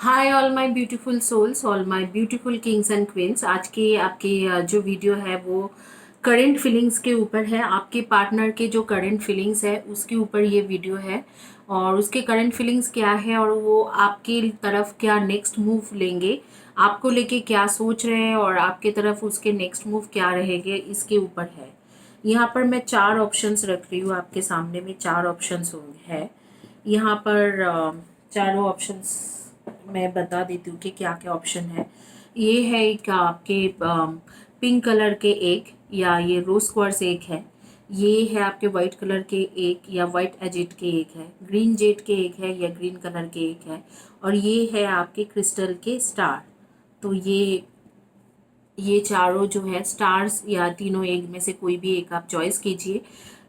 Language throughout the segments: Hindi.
Hi all my beautiful souls, all my beautiful kings and queens. आज की आपकी जो वीडियो है वो करंट फीलिंग्स के ऊपर है। आपके पार्टनर के जो करंट फीलिंग्स है उसके ऊपर ये वीडियो है, और उसके करंट फीलिंग्स क्या है और वो आपके तरफ क्या नेक्स्ट मूव लेंगे, आपको लेके क्या सोच रहे हैं और आपके तरफ उसके नेक्स्ट मूव क्या रहेंगे, इसके ऊपर है। यहाँ पर मैं चार ऑप्शंस रख रही हूँ आपके सामने में। चार ऑप्शंस है यहाँ पर। चारों ऑप्शंस मैं बता देती हूँ कि क्या क्या ऑप्शन है। ये है एक आपके पिंक कलर के एक, या ये रोज क्वार्ट्ज एक है। ये है आपके वाइट कलर के एक, या वाइट एजेट के एक है। ग्रीन जेट के एक है, या ग्रीन कलर के एक है। और ये है आपके क्रिस्टल के स्टार। तो ये चारों जो है स्टार्स या तीनों एक में से कोई भी एक आप चॉइस कीजिए।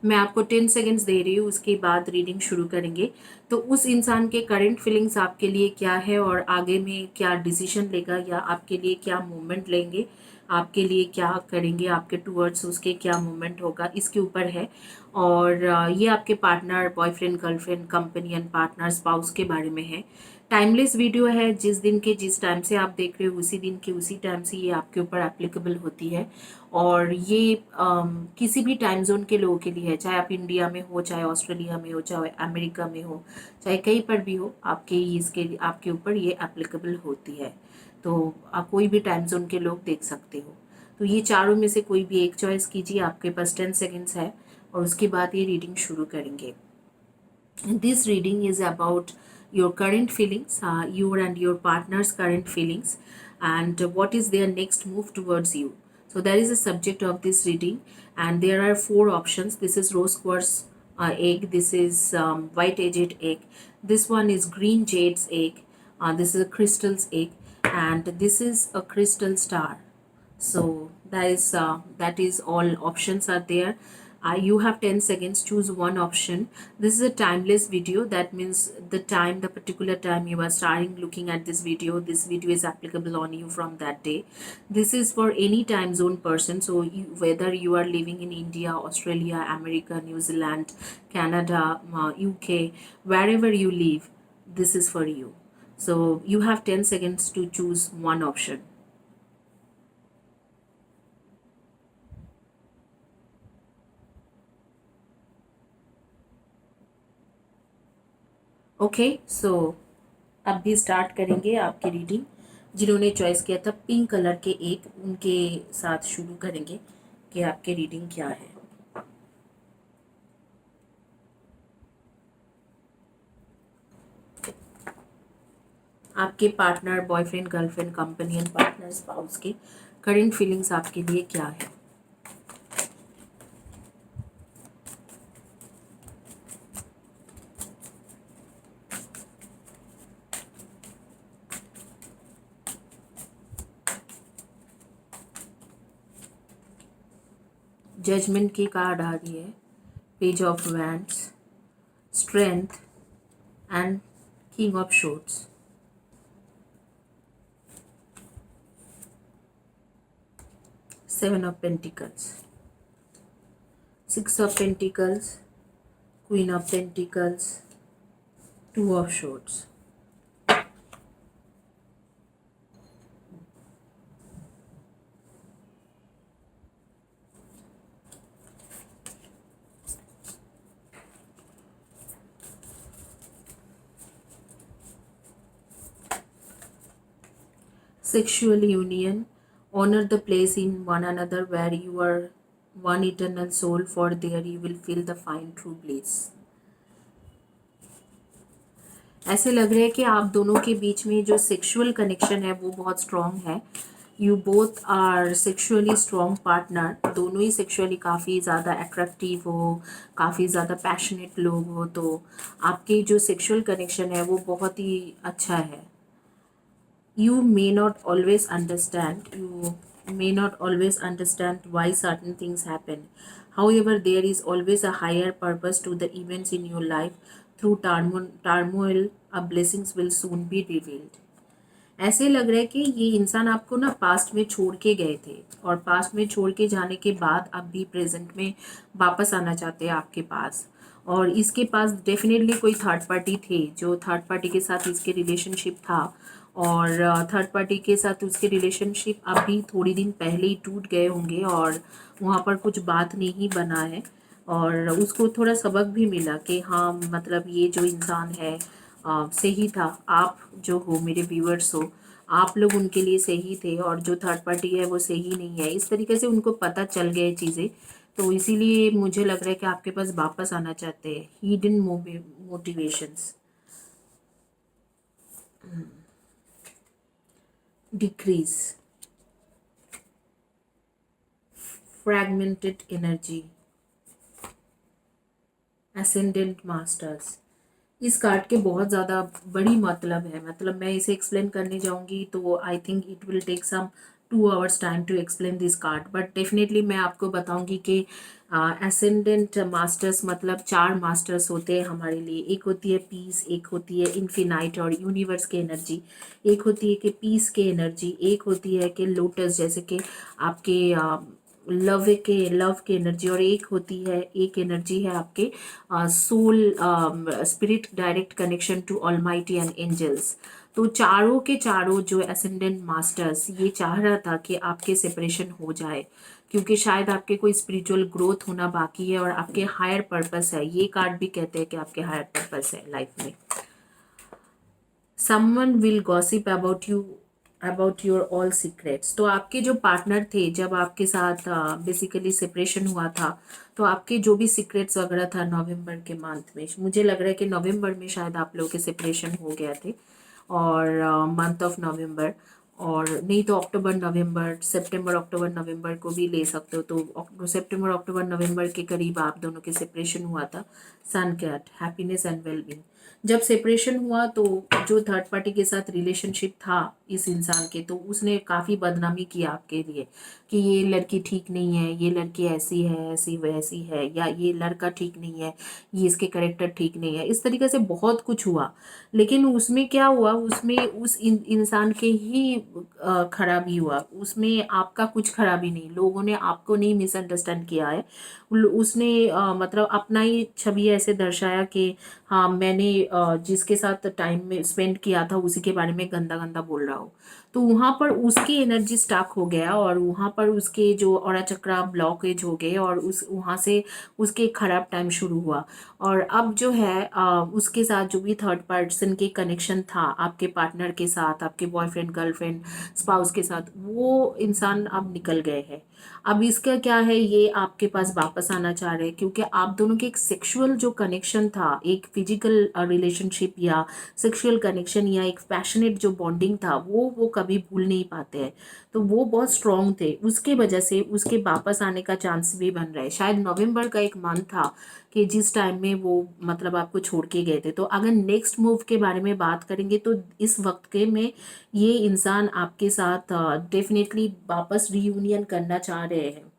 मैं आपको 10 सेकेंड्स दे रही हूँ, उसके बाद रीडिंग शुरू करेंगे। तो उस इंसान के करंट फीलिंग्स आपके लिए क्या है और आगे में क्या डिसीजन लेगा या आपके लिए क्या मूवमेंट लेंगे, आपके लिए क्या करेंगे, आपके टूवर्ड्स उसके क्या मूवमेंट होगा, इसके ऊपर है। और ये आपके partner, boyfriend, girlfriend, companion, partner, spouse के बारे में है। टाइमलेस वीडियो है, जिस दिन के जिस टाइम से आप देख रहे हो उसी दिन के उसी टाइम से ये आपके ऊपर एप्लीकेबल होती है। और ये किसी भी टाइम जोन के लोगों के लिए है, चाहे आप इंडिया में हो, चाहे ऑस्ट्रेलिया में हो, चाहे अमेरिका में हो, चाहे कहीं पर भी हो, आपके इसके आपके ऊपर ये एप्लीकेबल होती है। तो आप कोई भी टाइम जोन के लोग देख सकते हो। तो ये चारों में से कोई भी एक चॉइस कीजिए। आपके पास 10 सेकेंड्स है और उसके बाद ये रीडिंग शुरू करेंगे। This reading is about your current feelings, your and your partner's current feelings, and what is their next move towards you. So there is a subject of this reading, and there are four options. This is rose quartz egg. This is white agate egg. This one is green jade's egg. This is a crystal's egg, and this is a crystal star. So that is all options are there. You have 10 seconds, choose one option. This is a timeless video. That means the particular time you are starting looking at this video is applicable on you from that day. This is for any time zone person. So whether you are living in India, Australia, America, New Zealand, Canada, UK, wherever you live, this is for you. So you have 10 seconds to choose one option. Okay, so अब भी स्टार्ट करेंगे आपकी रीडिंग। जिन्होंने चॉइस किया था पिंक कलर के एक, उनके साथ शुरू करेंगे कि आपकी रीडिंग क्या है। आपके partner, boyfriend, girlfriend, companion, partner, spouse के करंट फीलिंग्स आपके लिए क्या है। जजमेंट की कार्ड आ रही है, page of wands, strength and king of shorts. Seven of pentacles, six of pentacles, queen of pentacles, two of shorts. Sexual union, honor the place in one another where you are one eternal soul, for there you will feel the fine true bliss. ऐसे लग रहा है कि आप दोनों के बीच में जो सेक्सुअल कनेक्शन है वो बहुत स्ट्रॉन्ग है। You both are sexually strong partner. दोनों ही सेक्सुअली काफ़ी ज़्यादा अट्रैक्टिव हो, काफ़ी ज़्यादा पैशनेट लोग हो, तो आपके जो सेक्सुअल कनेक्शन है वो बहुत ही अच्छा है। You may not always understand, why certain things happen. However, there is always a higher purpose to the events in your life. Through turmoil, a blessings will soon be revealed. ऐसे लग रहा है कि ये इंसान आपको ना पास्ट में छोड़ के गए थे, और पास्ट में छोड़ के जाने के बाद अब भी प्रेजेंट में वापस आना चाहते हैं आपके पास। और इसके पास डेफिनेटली कोई थर्ड पार्टी थे, जो थर्ड पार्टी के साथ इसके रिलेशनशिप था, और थर्ड पार्टी के साथ उसके रिलेशनशिप अभी थोड़ी दिन पहले ही टूट गए होंगे और वहाँ पर कुछ बात नहीं बना है, और उसको थोड़ा सबक भी मिला कि हाँ मतलब ये जो इंसान है सही था। आप जो हो मेरे व्यूअर्स हो, आप लोग उनके लिए सही थे और जो थर्ड पार्टी है वो सही नहीं है, इस तरीके से उनको पता चल गए चीज़ें। तो इसीलिए मुझे लग रहा है कि आपके पास वापस आना चाहते हैं। Hidden motivations, decrease, fragmented energy, ascendant masters. इस कार्ड के बहुत ज़्यादा बड़ी मतलब है, मतलब मैं इसे एक्सप्लेन करने जाऊंगी तो I think it will take some 2 hours time to explain this card, but definitely मैं आपको बताऊंगी कि एसेंडेंट मास्टर्स मतलब 4 मास्टर्स होते हैं हमारे लिए। एक होती है पीस, एक होती है इन्फिनाइट और यूनिवर्स की एनर्जी, एक होती है कि पीस की एनर्जी, एक होती है कि लोटस जैसे कि आपके लव के एनर्जी, और एक होती है, एक एनर्जी है आपके soul spirit direct connection to almighty and angels. तो चारों के चारों जो असेंडेंट मास्टर्स ये चाह रहा था कि आपके सेपरेशन हो जाए, क्योंकि शायद आपके कोई स्पिरिचुअल ग्रोथ होना बाकी है और आपके हायर पर्पस है। ये कार्ड भी कहते हैं कि आपके हायर पर्पस है लाइफ में। Someone will gossip about you, about your all secrets. तो आपके जो पार्टनर थे जब आपके साथ बेसिकली सेपरेशन हुआ था, तो आपके जो भी सीक्रेट्स वगैरह था नवंबर के मंथ में, मुझे लग रहा है कि नवंबर में शायद आप लोगों के सेपरेशन हो गया थे, और मंथ ऑफ नवंबर, और नहीं तो अक्टूबर नवंबर, सितंबर अक्टूबर नवंबर को भी ले सकते हो। तो सितंबर अक्टूबर नवंबर के करीब आप दोनों के सेपरेशन हुआ था। सन कैट, हैप्पीनेस एंड वेलबींग। जब सेपरेशन हुआ तो जो थर्ड पार्टी के साथ रिलेशनशिप था इस इंसान के, तो उसने काफ़ी बदनामी किया आपके लिए कि ये लड़की ठीक नहीं है, ये लड़की ऐसी है, ऐसी वैसी है, या ये लड़का ठीक नहीं है, ये इसके करेक्टर ठीक नहीं है, इस तरीके से बहुत कुछ हुआ। लेकिन उसमें क्या हुआ, उसमें उस इंसान के ही खराबी हुआ, उसमें आपका कुछ खराबी नहीं। लोगों ने आपको नहीं मिसअंडरस्टैंड किया है। उसने मतलब अपना ही छवि ऐसे दर्शाया कि हाँ मैंने जिसके साथ टाइम में स्पेंड किया था उसी के बारे में गंदा गंदा बोल रहा हूँ। तो वहाँ पर उसकी एनर्जी स्टक हो गया और वहाँ पर उसके जो ऑरा चक्रा ब्लॉकेज हो गए, और उस वहाँ से उसके खराब टाइम शुरू हुआ। और अब जो है उसके साथ जो भी थर्ड पर्सन के कनेक्शन था आपके पार्टनर के साथ, आपके बॉयफ्रेंड गर्लफ्रेंड स्पाउस के साथ, वो इंसान अब निकल गए हैं। अब इसका क्या है, ये आपके पास वापस आना चाह रहे हैं क्योंकि आप दोनों के एक सेक्सुअल जो कनेक्शन था, एक फिजिकल रिलेशनशिप या सेक्सुअल कनेक्शन या एक पैशनेट जो बॉन्डिंग था, वो कभी भूल नहीं पाते हैं। तो वो बहुत स्ट्रांग थे, उसके वजह से उसके वापस आने का चांस भी बन रहा है। शायद नवंबर का एक मंथ था कि जिस टाइम में वो मतलब आपको छोड़ के गए थे। तो अगर नेक्स्ट मूव के बारे में बात करेंगे तो इस वक्त के में ये इंसान आपके साथ डेफिनेटली वापस रीयूनियन करना चाह रहे हैं,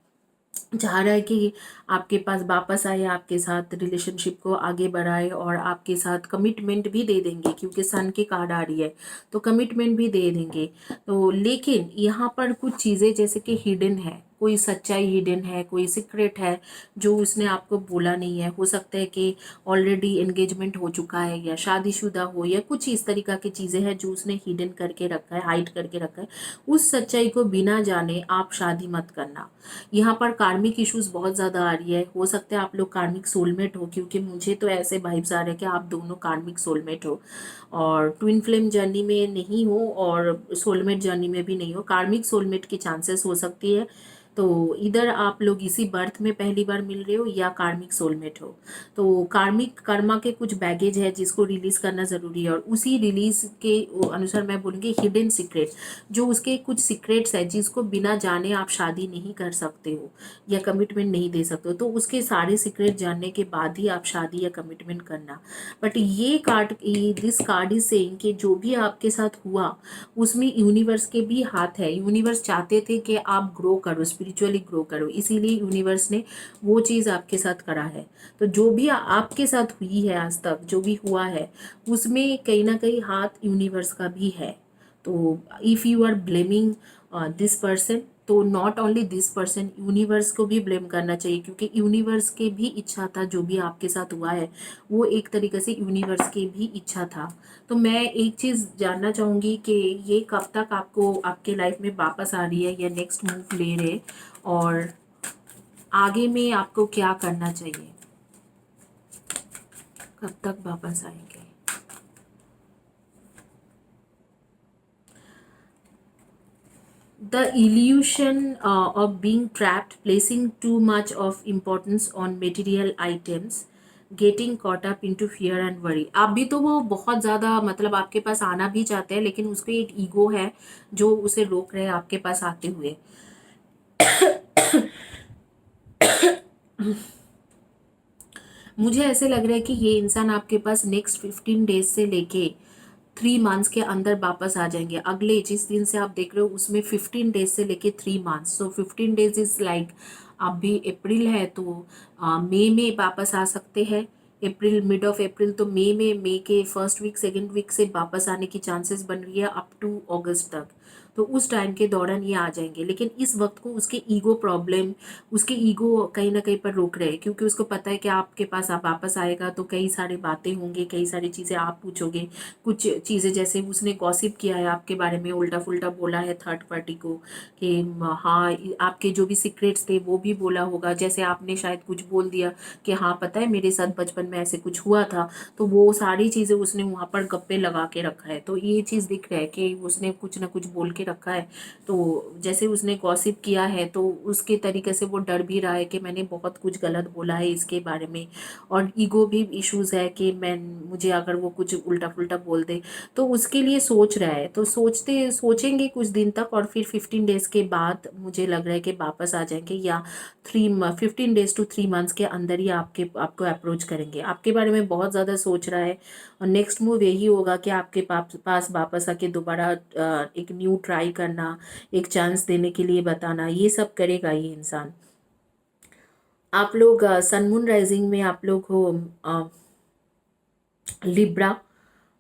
चाह रहा है कि आपके पास वापस आए, आपके साथ रिलेशनशिप को आगे बढ़ाए और आपके साथ कमिटमेंट भी दे देंगे, क्योंकि सन की कार्ड आ रही है तो कमिटमेंट भी दे देंगे। तो लेकिन यहाँ पर कुछ चीज़ें जैसे कि हिडन है, कोई सच्चाई हिडन है, कोई सीक्रेट है जो उसने आपको बोला नहीं है। हो सकता है कि ऑलरेडी एंगेजमेंट हो चुका है या शादीशुदा हो, या कुछ इस तरीका की चीज़ें हैं जो उसने हिडन करके रखा है, हाइड करके रखा है। उस सच्चाई को बिना जाने आप शादी मत करना। यहाँ पर कार्मिक इश्यूज बहुत ज़्यादा आ रही है। हो सकता है आप लोग कार्मिक सोलमेट हो, क्योंकि मुझे तो ऐसे वाइब्स आ रहे हैं कि आप दोनों कार्मिक सोलमेट हो, और ट्विन फ्लेम जर्नी में नहीं हो और सोलमेट जर्नी में भी नहीं हो, कार्मिक सोलमेट की चांसेस हो सकती है। तो इधर आप लोग इसी बर्थ में पहली बार मिल रहे हो या कार्मिक सोलमेट हो। तो कार्मिक कर्मा के कुछ बैगेज है जिसको रिलीज करना ज़रूरी है, और उसी रिलीज के अनुसार मैं बोलूँगी हिडन सीक्रेट, जो उसके कुछ सीक्रेट्स है जिसको बिना जाने आप शादी नहीं कर सकते हो या कमिटमेंट नहीं दे सकते हो। तो उसके सारे सीक्रेट जानने के बाद ही आप शादी या कमिटमेंट करना। बट ये card, this card is saying कि जो भी आपके साथ हुआ उसमें यूनिवर्स के भी हाथ है। यूनिवर्स चाहते थे कि आप ग्रो करो, स्पिरिचुअली ग्रो करो, इसीलिए यूनिवर्स ने वो चीज़ आपके साथ करा है। तो जो भी आपके साथ हुई है आज तक, जो भी हुआ है, उसमें कहीं ना कहीं हाथ यूनिवर्स का भी है। तो if you are blaming this person, तो not only this person, universe को भी ब्लेम करना चाहिए, क्योंकि यूनिवर्स के भी इच्छा था जो भी आपके साथ हुआ है वो एक तरीके से यूनिवर्स की भी इच्छा था। तो मैं एक चीज़ जानना चाहूँगी कि ये कब तक आपको आपके लाइफ में वापस आ रही है या नेक्स्ट मूव ले रहे, और आगे में आपको क्या करना चाहिए, कब तक वापस आएंगे। The illusion of being trapped, placing too much of importance on material items, getting caught up into fear and worry। आप भी तो वो बहुत ज़्यादा मतलब आपके पास आना भी चाहते हैं, लेकिन उसको एक ईगो है जो उसे रोक रहे हैं आपके पास आते हुए। मुझे ऐसे लग रहा है कि ये इंसान आपके पास नेक्स्ट 15 डेज से लेके 3 मंथ्स के अंदर वापस आ जाएंगे। अगले जिस दिन से आप देख रहे हो उसमें 15 डेज से लेके 3 months, so 15 days is like, अभी अप्रैल है तो मई में वापस आ सकते हैं। अप्रैल, मिड ऑफ अप्रैल, तो मई के फर्स्ट वीक सेकेंड वीक से वापस आने की चांसेस बन रही है अप टू अगस्त तक। तो उस टाइम के दौरान ये आ जाएंगे, लेकिन इस वक्त को उसके ईगो प्रॉब्लम, उसके ईगो कहीं ना कहीं पर रोक रहे हैं, क्योंकि उसको पता है कि आपके पास आप वापस आएगा तो कई सारी बातें होंगी, कई सारी चीज़ें आप पूछोगे। कुछ चीज़ें जैसे उसने गॉसिप किया है आपके बारे में, उल्टा फुल्टा बोला है थर्ड पार्टी को कि हाँ आपके जो भी सीक्रेट्स थे वो भी बोला होगा। जैसे आपने शायद कुछ बोल दिया कि हाँ पता है मेरे साथ बचपन में ऐसे कुछ हुआ था, तो वो सारी चीज़ें उसने वहाँ पर गप्पे लगा के रखा है। तो ये चीज़ दिख रहा है कि उसने कुछ ना कुछ बोल के रखा है। तो जैसे उसने गॉसिप किया है तो उसके तरीके से वो डर भी रहा है कि मैंने बहुत कुछ गलत बोला है इसके बारे में, और ईगो भी इश्यूज है कि मैं, मुझे अगर वो कुछ उल्टा पुल्टा बोल दे, तो उसके लिए सोच रहा है। तो सोचेंगे कुछ दिन तक, और फिर 15 डेज के बाद मुझे लग रहा है कि वापस आ जाएंगे, या 15 डेज to 3 मंथ्स के अंदर ही आपको अप्रोच करेंगे। आपके बारे में बहुत ज़्यादा सोच रहा है, और नेक्स्ट मूव यही होगा कि आपके पास वापस आके दोबारा एक न्यू ट्राई करना, एक चांस देने के लिए बताना, ये सब करेगा ये इंसान। आप लोग सन मून राइजिंग में आप लोग हो Libra,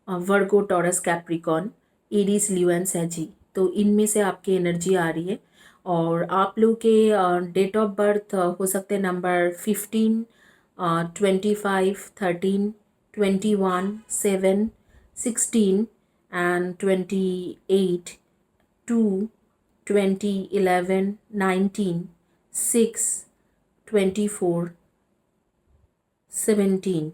Virgo, Taurus, Capricorn, Aries, Leo and सैजी। तो इनमें से आपकी एनर्जी आ रही है, और आप लोग के डेट ऑफ बर्थ हो सकते हैं नंबर 15, 25, 13, 21, 7, 16 एंड 28, 2, 20, 11, 19, 6, 24, 17।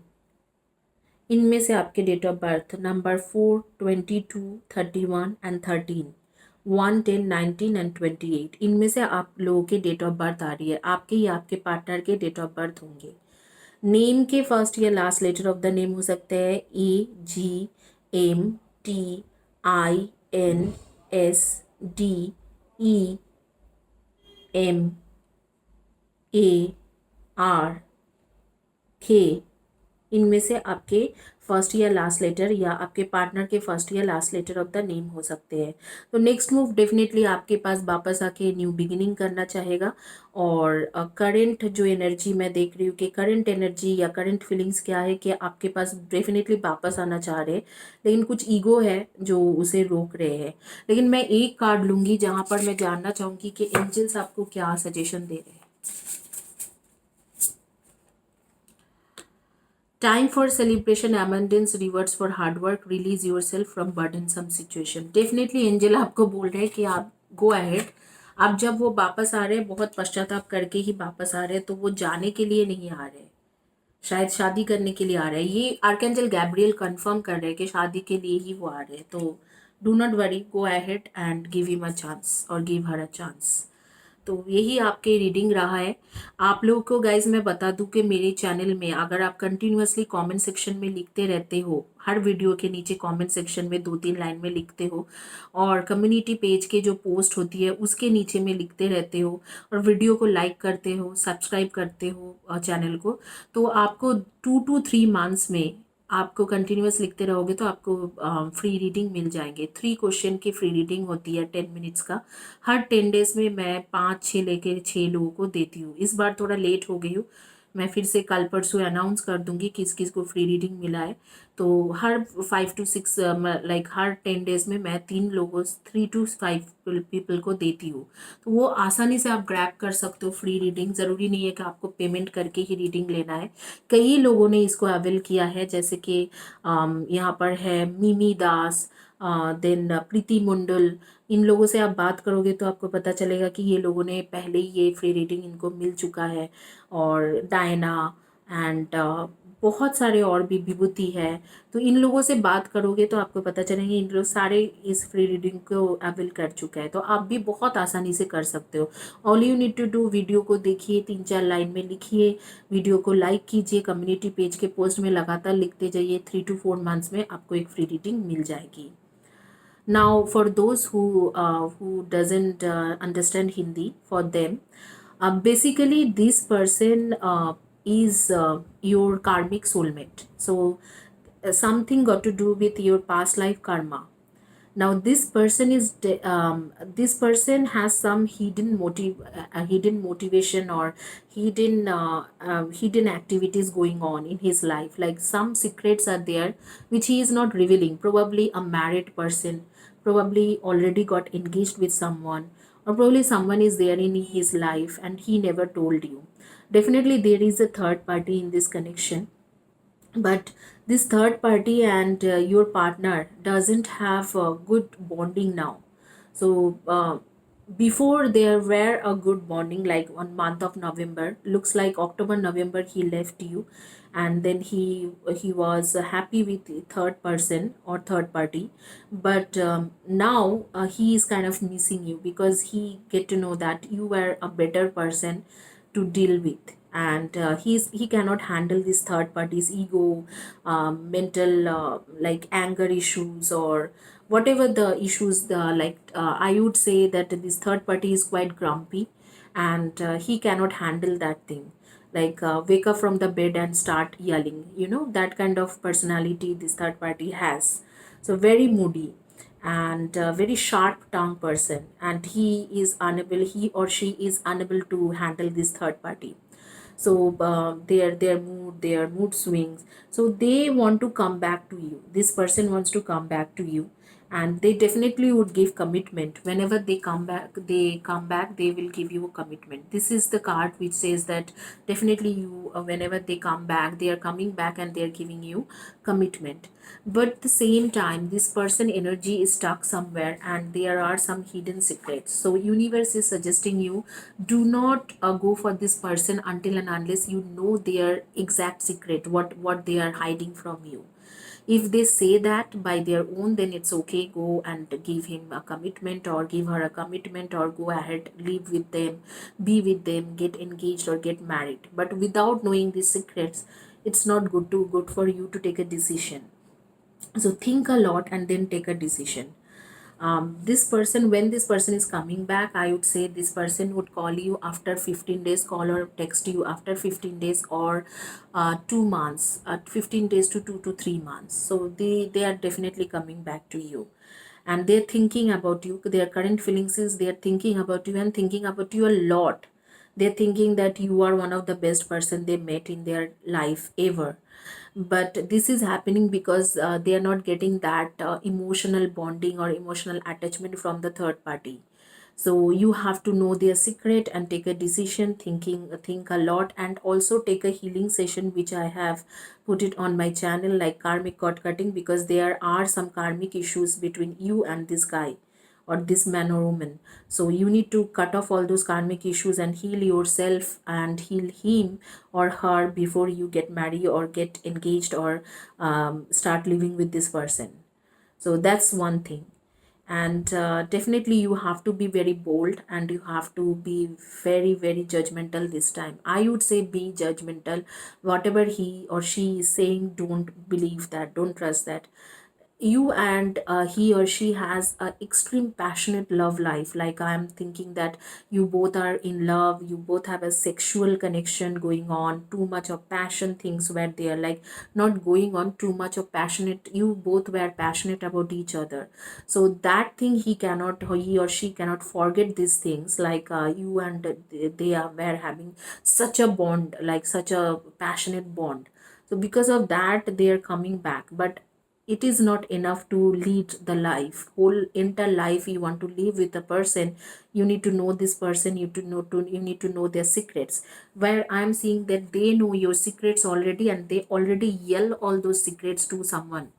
इनमें से आपके date of birth number 4, 22, 31 and 13, 1, 10, 19 and 28, इनमें से आप लोगों के डेट ऑफ बर्थ आ रही है। आपके या आपके पार्टनर के डेट ऑफ बर्थ होंगे। नेम के फर्स्ट या last letter of the name हो सकते हैं AGMTINSDEMARK। इनमें से आपके फर्स्ट या लास्ट लेटर, या आपके पार्टनर के फर्स्ट या last letter of the name हो सकते हैं। तो नेक्स्ट मूव डेफिनेटली आपके पास वापस आके न्यू बिगिनिंग करना चाहेगा। और करंट जो एनर्जी मैं देख रही हूँ कि करंट एनर्जी या करंट फीलिंग्स क्या है कि आपके पास डेफिनेटली वापस आना चाह रहे हैं, लेकिन कुछ ईगो है जो उसे रोक रहे हैं। लेकिन मैं एक कार्ड लूँगी जहाँ पर मैं जानना चाहूँगी कि एंजल्स आपको क्या सजेशन दे रहे हैं। Time for celebration, abundance, rewards for hard work, release your self from burdensome situation. Definitely angel आपको बोल रहे हैं कि आप गो अहेड। आप जब वो वापस आ रहे हैं बहुत पश्चाताप करके ही वापस आ रहे हैं, तो वो जाने के लिए नहीं आ रहे, शायद शादी करने के लिए आ रहे हैं। ये आर्कएंजल गैब्रियल कंफर्म कर रहे हैं कि शादी के लिए ही वो आ रहे हैं। तो do not worry, go ahead and give him a chance और गिव हर अ चांस। तो यही आपके रीडिंग रहा है। आप लोगों को गाइज मैं बता दूं कि मेरे चैनल में अगर आप कंटिन्यूअसली कमेंट सेक्शन में लिखते रहते हो, हर वीडियो के नीचे कमेंट सेक्शन में 2-3 लाइन में लिखते हो, और कम्युनिटी पेज के जो पोस्ट होती है उसके नीचे में लिखते रहते हो, और वीडियो को लाइक करते हो, सब्सक्राइब करते हो चैनल को, तो आपको 2 to 3 मंथ्स में आपको कंटिन्यूअस लिखते रहोगे तो आपको फ्री रीडिंग मिल जाएंगे। 3 क्वेश्चन की फ्री रीडिंग होती है 10 मिनट्स का। हर 10 डेज में मैं 5-6 लेके 6 लोगों को देती हूँ। इस बार थोड़ा लेट हो गई हूँ मैं फिर से कल परसों अनाउंस कर दूंगी किस किस को फ्री रीडिंग मिला है। तो हर 5 to 6 लाइक हर 10 डेज में मैं 3 to 5 पीपल को देती हूँ। तो वो आसानी से आप ग्रैब कर सकते हो फ्री रीडिंग। ज़रूरी नहीं है कि आपको पेमेंट करके ही रीडिंग लेना है। कई लोगों ने इसको अवेल किया है, जैसे कि यहाँ पर है मिमी दास, देन प्रीति मुंडल। इन लोगों से आप बात करोगे तो आपको पता चलेगा कि ये लोगों ने पहले ही ये फ्री रीडिंग इनको मिल चुका है। और डायना एंड बहुत सारे और भी, विभूति है। तो इन लोगों से बात करोगे तो आपको पता चलेंगे इन लोग सारे इस फ्री रीडिंग को अवेल कर चुका है। तो आप भी बहुत आसानी से कर सकते हो। All you need to do, video को देखिए, 3-4 लाइन में लिखिए, वीडियो को लाइक कीजिए, कम्युनिटी पेज के पोस्ट में लगातार लिखते जाइए। 3 to 4 months में आपको एक फ्री रीडिंग मिल जाएगी। Now, for those who doesn't understand Hindi, for them, basically this person is your karmic soulmate. So something got to do with your past life karma. Now this person has some hidden motivation or hidden activities going on in his life, like some secrets are there which he is not revealing. Probably a married person, probably already got engaged with someone, or probably someone is there in his life and he never told you. Definitely there is a third party in this connection, but this third party and your partner doesn't have a good bonding now. So before there were a good bonding, like on month of November, looks like October November he left you, and then he was happy with the third person or third party. But now he is kind of missing you because he get to know that you were a better person to deal with. And he cannot handle this third party's ego, mental like anger issues, or whatever the issues, the I would say that this third party is quite grumpy, and he cannot handle that thing, like wake up from the bed and start yelling, that kind of personality this third party has. So very moody and very sharp tongue person, and he or she is unable to handle this third party. So their mood swings, so they want to come back to you. This person wants to come back to you, and they definitely would give commitment. Whenever they come back, they will give you a commitment. This is the card which says that definitely you, whenever they come back, they are coming back and they are giving you commitment. But at the same time, this person energy is stuck somewhere and there are some hidden secrets. So universe is suggesting you, do not go for this person until and unless you know their exact secret, what they are hiding from you. If they say that by their own, then it's okay, go and give him a commitment or give her a commitment, or go ahead, live with them, be with them, get engaged or get married. But without knowing these secrets, it's not good for you to take a decision. So think a lot and then take a decision. This person, when this person is coming back, I would say this person would call you after 15 days, call or text you after 15 days, or 2 months, 15 days to 2 to 3 months. So they are definitely coming back to you, and they're thinking about you. Their current feelings is they're thinking about you and thinking about you a lot. They're thinking that you are one of the best person they met in their life ever. But this is happening because they are not getting that emotional bonding or emotional attachment from the third party. So you have to know their secret and take a decision, think a lot, and also take a healing session, which I have put it on my channel, like karmic cord cutting, because there are some karmic issues between you and this guy or this man or woman. So you need to cut off all those karmic issues and heal yourself and heal him or her before you get married or get engaged or start living with this person. So that's one thing. And definitely you have to be very bold and you have to be very, very judgmental this time. I would say be judgmental. Whatever he or she is saying, don't believe that, don't trust that. you and he or she has a extreme passionate love life. Like I'm thinking that you both are in love, you both have a sexual connection going on, too much of passion things where they are like not going on too much of passionate, you both were passionate about each other. So that thing he or she cannot forget these things, like you and they are were having such a bond, like such a passionate bond. So because of that they are coming back, but it is not enough to lead the life, whole entire life you want to live with a person. You need to know this person, you need to know their secrets, where I'm seeing that they know your secrets already and they already yell all those secrets to someone.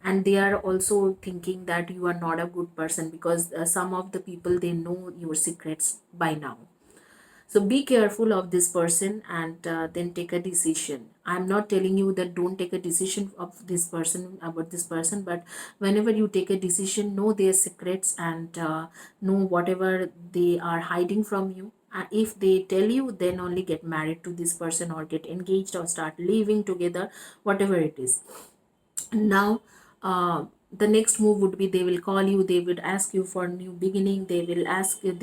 And they are also thinking that you are not a good person because some of the people they know your secrets by now. So be careful of this person and then take a decision. I'm not telling you that don't take a decision of this person about this person, but whenever you take a decision, know their secrets and know whatever they are hiding from you. If they tell you, then only get married to this person or get engaged or start living together, whatever it is. Now the next move would be they will call you, they would ask you for new beginning, they will ask you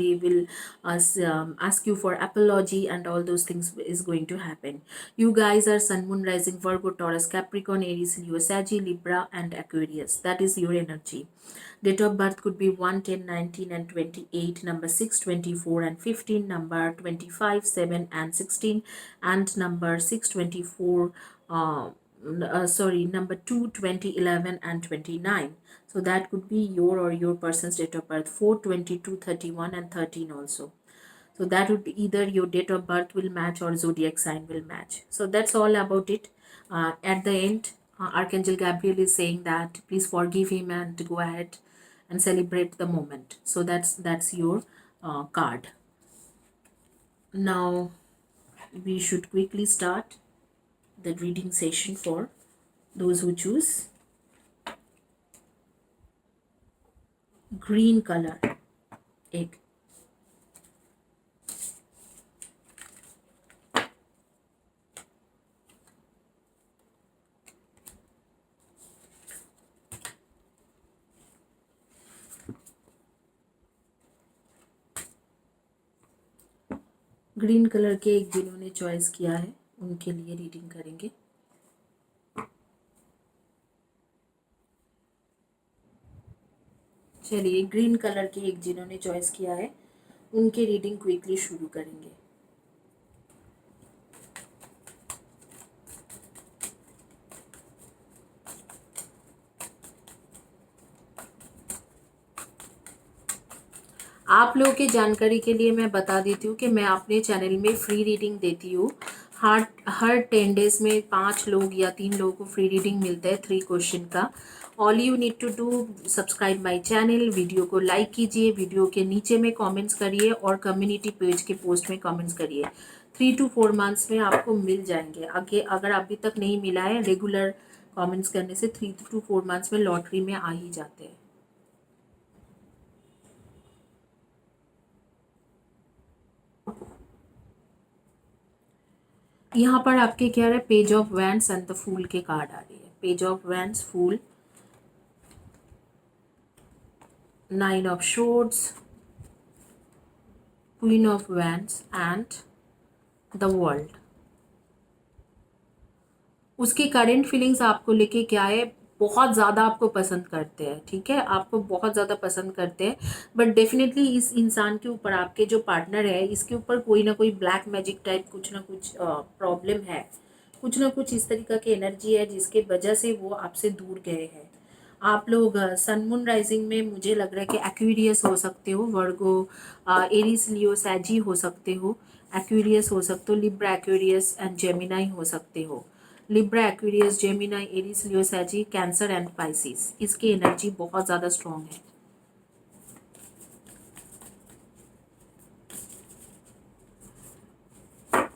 for apology, and all those things is going to happen. You guys are sun moon rising Virgo, Taurus, Capricorn, Aries, Leo, Sag, Libra and Aquarius. That is your energy. Date of birth could be 1, 10, 19 and 28, number 6, 24 and 15, number 25, 7 and 16, and number 6, 24, number 2, 20, 11 and 29. So that could be your or your person's date of birth, 4, 22, 31 and 13 also. So that would be either your date of birth will match or zodiac sign will match. So that's all about it. At the end, Archangel Gabriel is saying that please forgive him and go ahead and celebrate the moment. So that's your card. Now we should quickly start the reading session for those who choose green color egg. Green colour के एक जिन्होंने चॉइस किया है उनके लिए रीडिंग करेंगे. चलिए, ग्रीन कलर के एक जिन्होंने चॉइस किया है उनके रीडिंग क्विकली शुरू करेंगे. आप लोगों की जानकारी के लिए मैं बता देती हूँ कि मैं अपने चैनल में फ्री रीडिंग देती हूँ. हर 10 डेज में 5 लोग या 3 लोगों को फ्री रीडिंग मिलता है 3 क्वेश्चन का. All you need to do subscribe my channel, video को लाइक कीजिए, वीडियो के नीचे में कमेंट्स करिए और कम्युनिटी पेज के पोस्ट में कमेंट्स करिए. 3 to 4 मंथ्स में आपको मिल जाएंगे. आगे अगर अभी तक नहीं मिला है, रेगुलर कमेंट्स करने से 3 to 4 मंथ्स में लॉटरी में आ ही जाते हैं. यहाँ पर आपके क्या है, page of wands and the fool के कार्ड आ रही है. Page of wands, fool, 9 of swords, queen of wands and the world. उसकी करेंट फीलिंग्स आपको लेके क्या है, बहुत ज़्यादा आपको पसंद करते हैं. ठीक है, आपको बहुत ज़्यादा पसंद करते हैं, बट डेफिनेटली इस इंसान के ऊपर, आपके जो पार्टनर है इसके ऊपर कोई ना कोई ब्लैक मैजिक टाइप कुछ ना कुछ प्रॉब्लम है. कुछ ना कुछ इस तरीका की एनर्जी है जिसके वजह से वो आपसे दूर गए हैं. आप लोग सन मून राइजिंग में मुझे लग रहा है कि एक्वेरियस हो सकते हो, वर्गो, एरीज, लियो, सैजी हो सकते हो, एक्वेरियस हो सकते हो, लिब्रा, एक्वेरियस एंड जेमिनाई हो सकते हो. Libra, Aquarius, Gemini, Aries, Leo, सैजी, कैंसर एंड पाइसिस. इसकी एनर्जी बहुत ज़्यादा स्ट्रॉन्ग है.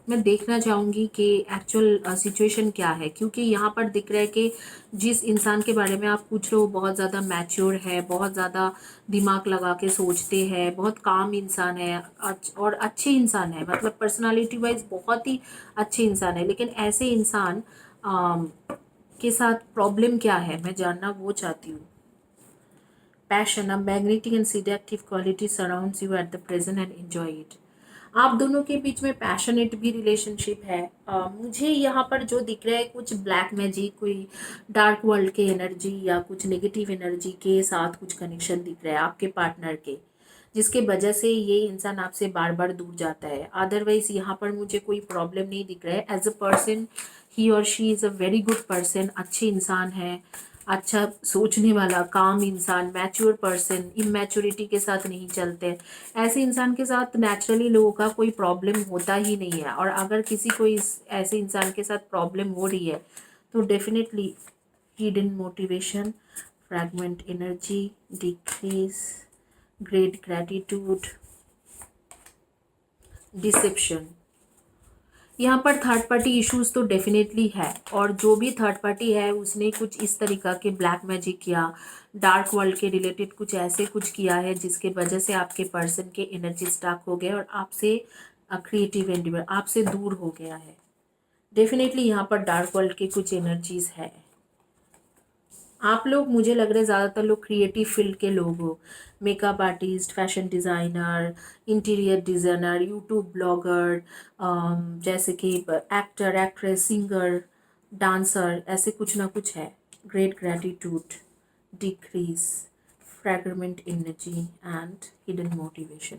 मैं देखना चाहूँगी कि एक्चुअल सिचुएशन क्या है, क्योंकि यहाँ पर दिख रहा है कि जिस इंसान के बारे में आप पूछ रहे हो बहुत ज़्यादा मैच्योर है, बहुत ज़्यादा दिमाग लगा के सोचते हैं, बहुत काम इंसान है और अच्छे इंसान है, मतलब पर्सनालिटी वाइज बहुत ही अच्छे इंसान है. लेकिन ऐसे इंसान के साथ प्रॉब्लम क्या है, मैं जानना वो चाहती हूँ। Passion, a magnetic and seductive quality surrounds you at the present and enjoy it. आप दोनों के बीच में पैशनेट भी रिलेशनशिप है। मुझे यहाँ पर जो दिख रहा है कुछ ब्लैक मैजिक, कोई डार्क वर्ल्ड के एनर्जी या कुछ नेगेटिव एनर्जी के साथ कुछ कनेक्शन दिख रहा है आपके पार्टनर के, जिसके वजह से ये इंसान आपसे बार बार दूर जाता है। अदरवाइज यहाँ पर मुझे कोई प्रॉब्लम नहीं दिख रहा है। एज अ पर्सन ही और she is a very good person, अच्छे इंसान है, अच्छा सोचने वाला, काम इंसान, मैच्योर पर्सन, इमेच्योरिटी के साथ नहीं चलते। ऐसे इंसान के साथ नेचुरली लोगों का कोई प्रॉब्लम होता ही नहीं है। और अगर किसी को इस ऐसे इंसान के साथ प्रॉब्लम हो रही है तो definitely hidden motivation, fragment energy, decrease, great gratitude, deception. यहाँ पर थर्ड पार्टी इश्यूज तो डेफिनेटली है, और जो भी थर्ड पार्टी है उसने कुछ इस तरीका के ब्लैक मैजिक या डार्क वर्ल्ड के रिलेटेड कुछ ऐसे कुछ किया है जिसके वजह से आपके पर्सन के एनर्जी स्टक हो गए और आपसे क्रिएटिव एंडिवर आपसे दूर हो गया है। डेफिनेटली यहाँ पर डार्क वर्ल्ड के कुछ एनर्जीज है। आप लोग, मुझे लग रहा है ज़्यादातर लोग क्रिएटिव फील्ड के लोग हो, makeup artist, fashion designer, interior designer, YouTube blogger, जैसे कि एक्टर, एक्ट्रेस, सिंगर, डांसर, ऐसे कुछ ना कुछ है। Great gratitude, decrease, fragment energy and hidden motivation.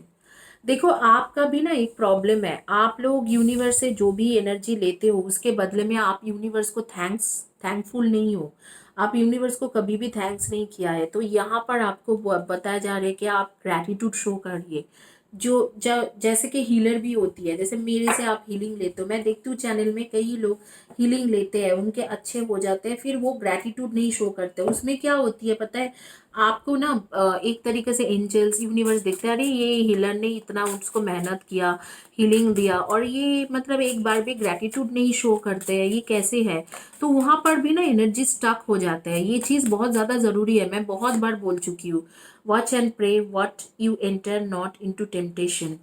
देखो, आपका भी ना एक प्रॉब्लम है। आप लोग यूनिवर्स से जो भी एनर्जी लेते हो उसके बदले में आप यूनिवर्स को थैंकफुल नहीं हो। आप यूनिवर्स को कभी भी थैंक्स नहीं किया है। तो यहाँ पर आपको बताया जा रहा है कि आप ग्रैटिट्यूड शो करिए। जैसे कि हीलर भी होती है, जैसे मेरे से आप हीलिंग लेते हो, मैं देखती हूँ चैनल में कई लोग हीलिंग लेते हैं, उनके अच्छे हो जाते हैं, फिर वो ग्रैटिट्यूड नहीं शो करते। उसमें क्या होती है पता है आपको ना, एक तरीके से एंजल्स, यूनिवर्स देखते हैं, अरे ये हीलर ने इतना उसको मेहनत किया, हीलिंग दिया, और ये मतलब एक बार भी ग्रैटिट्यूड नहीं शो करते हैं, ये कैसे है। तो वहाँ पर भी ना एनर्जी स्टक हो जाता है। ये चीज़ बहुत ज़्यादा ज़रूरी है, मैं बहुत बार बोल चुकी हूँ। Watch and pray what you enter not into temptation.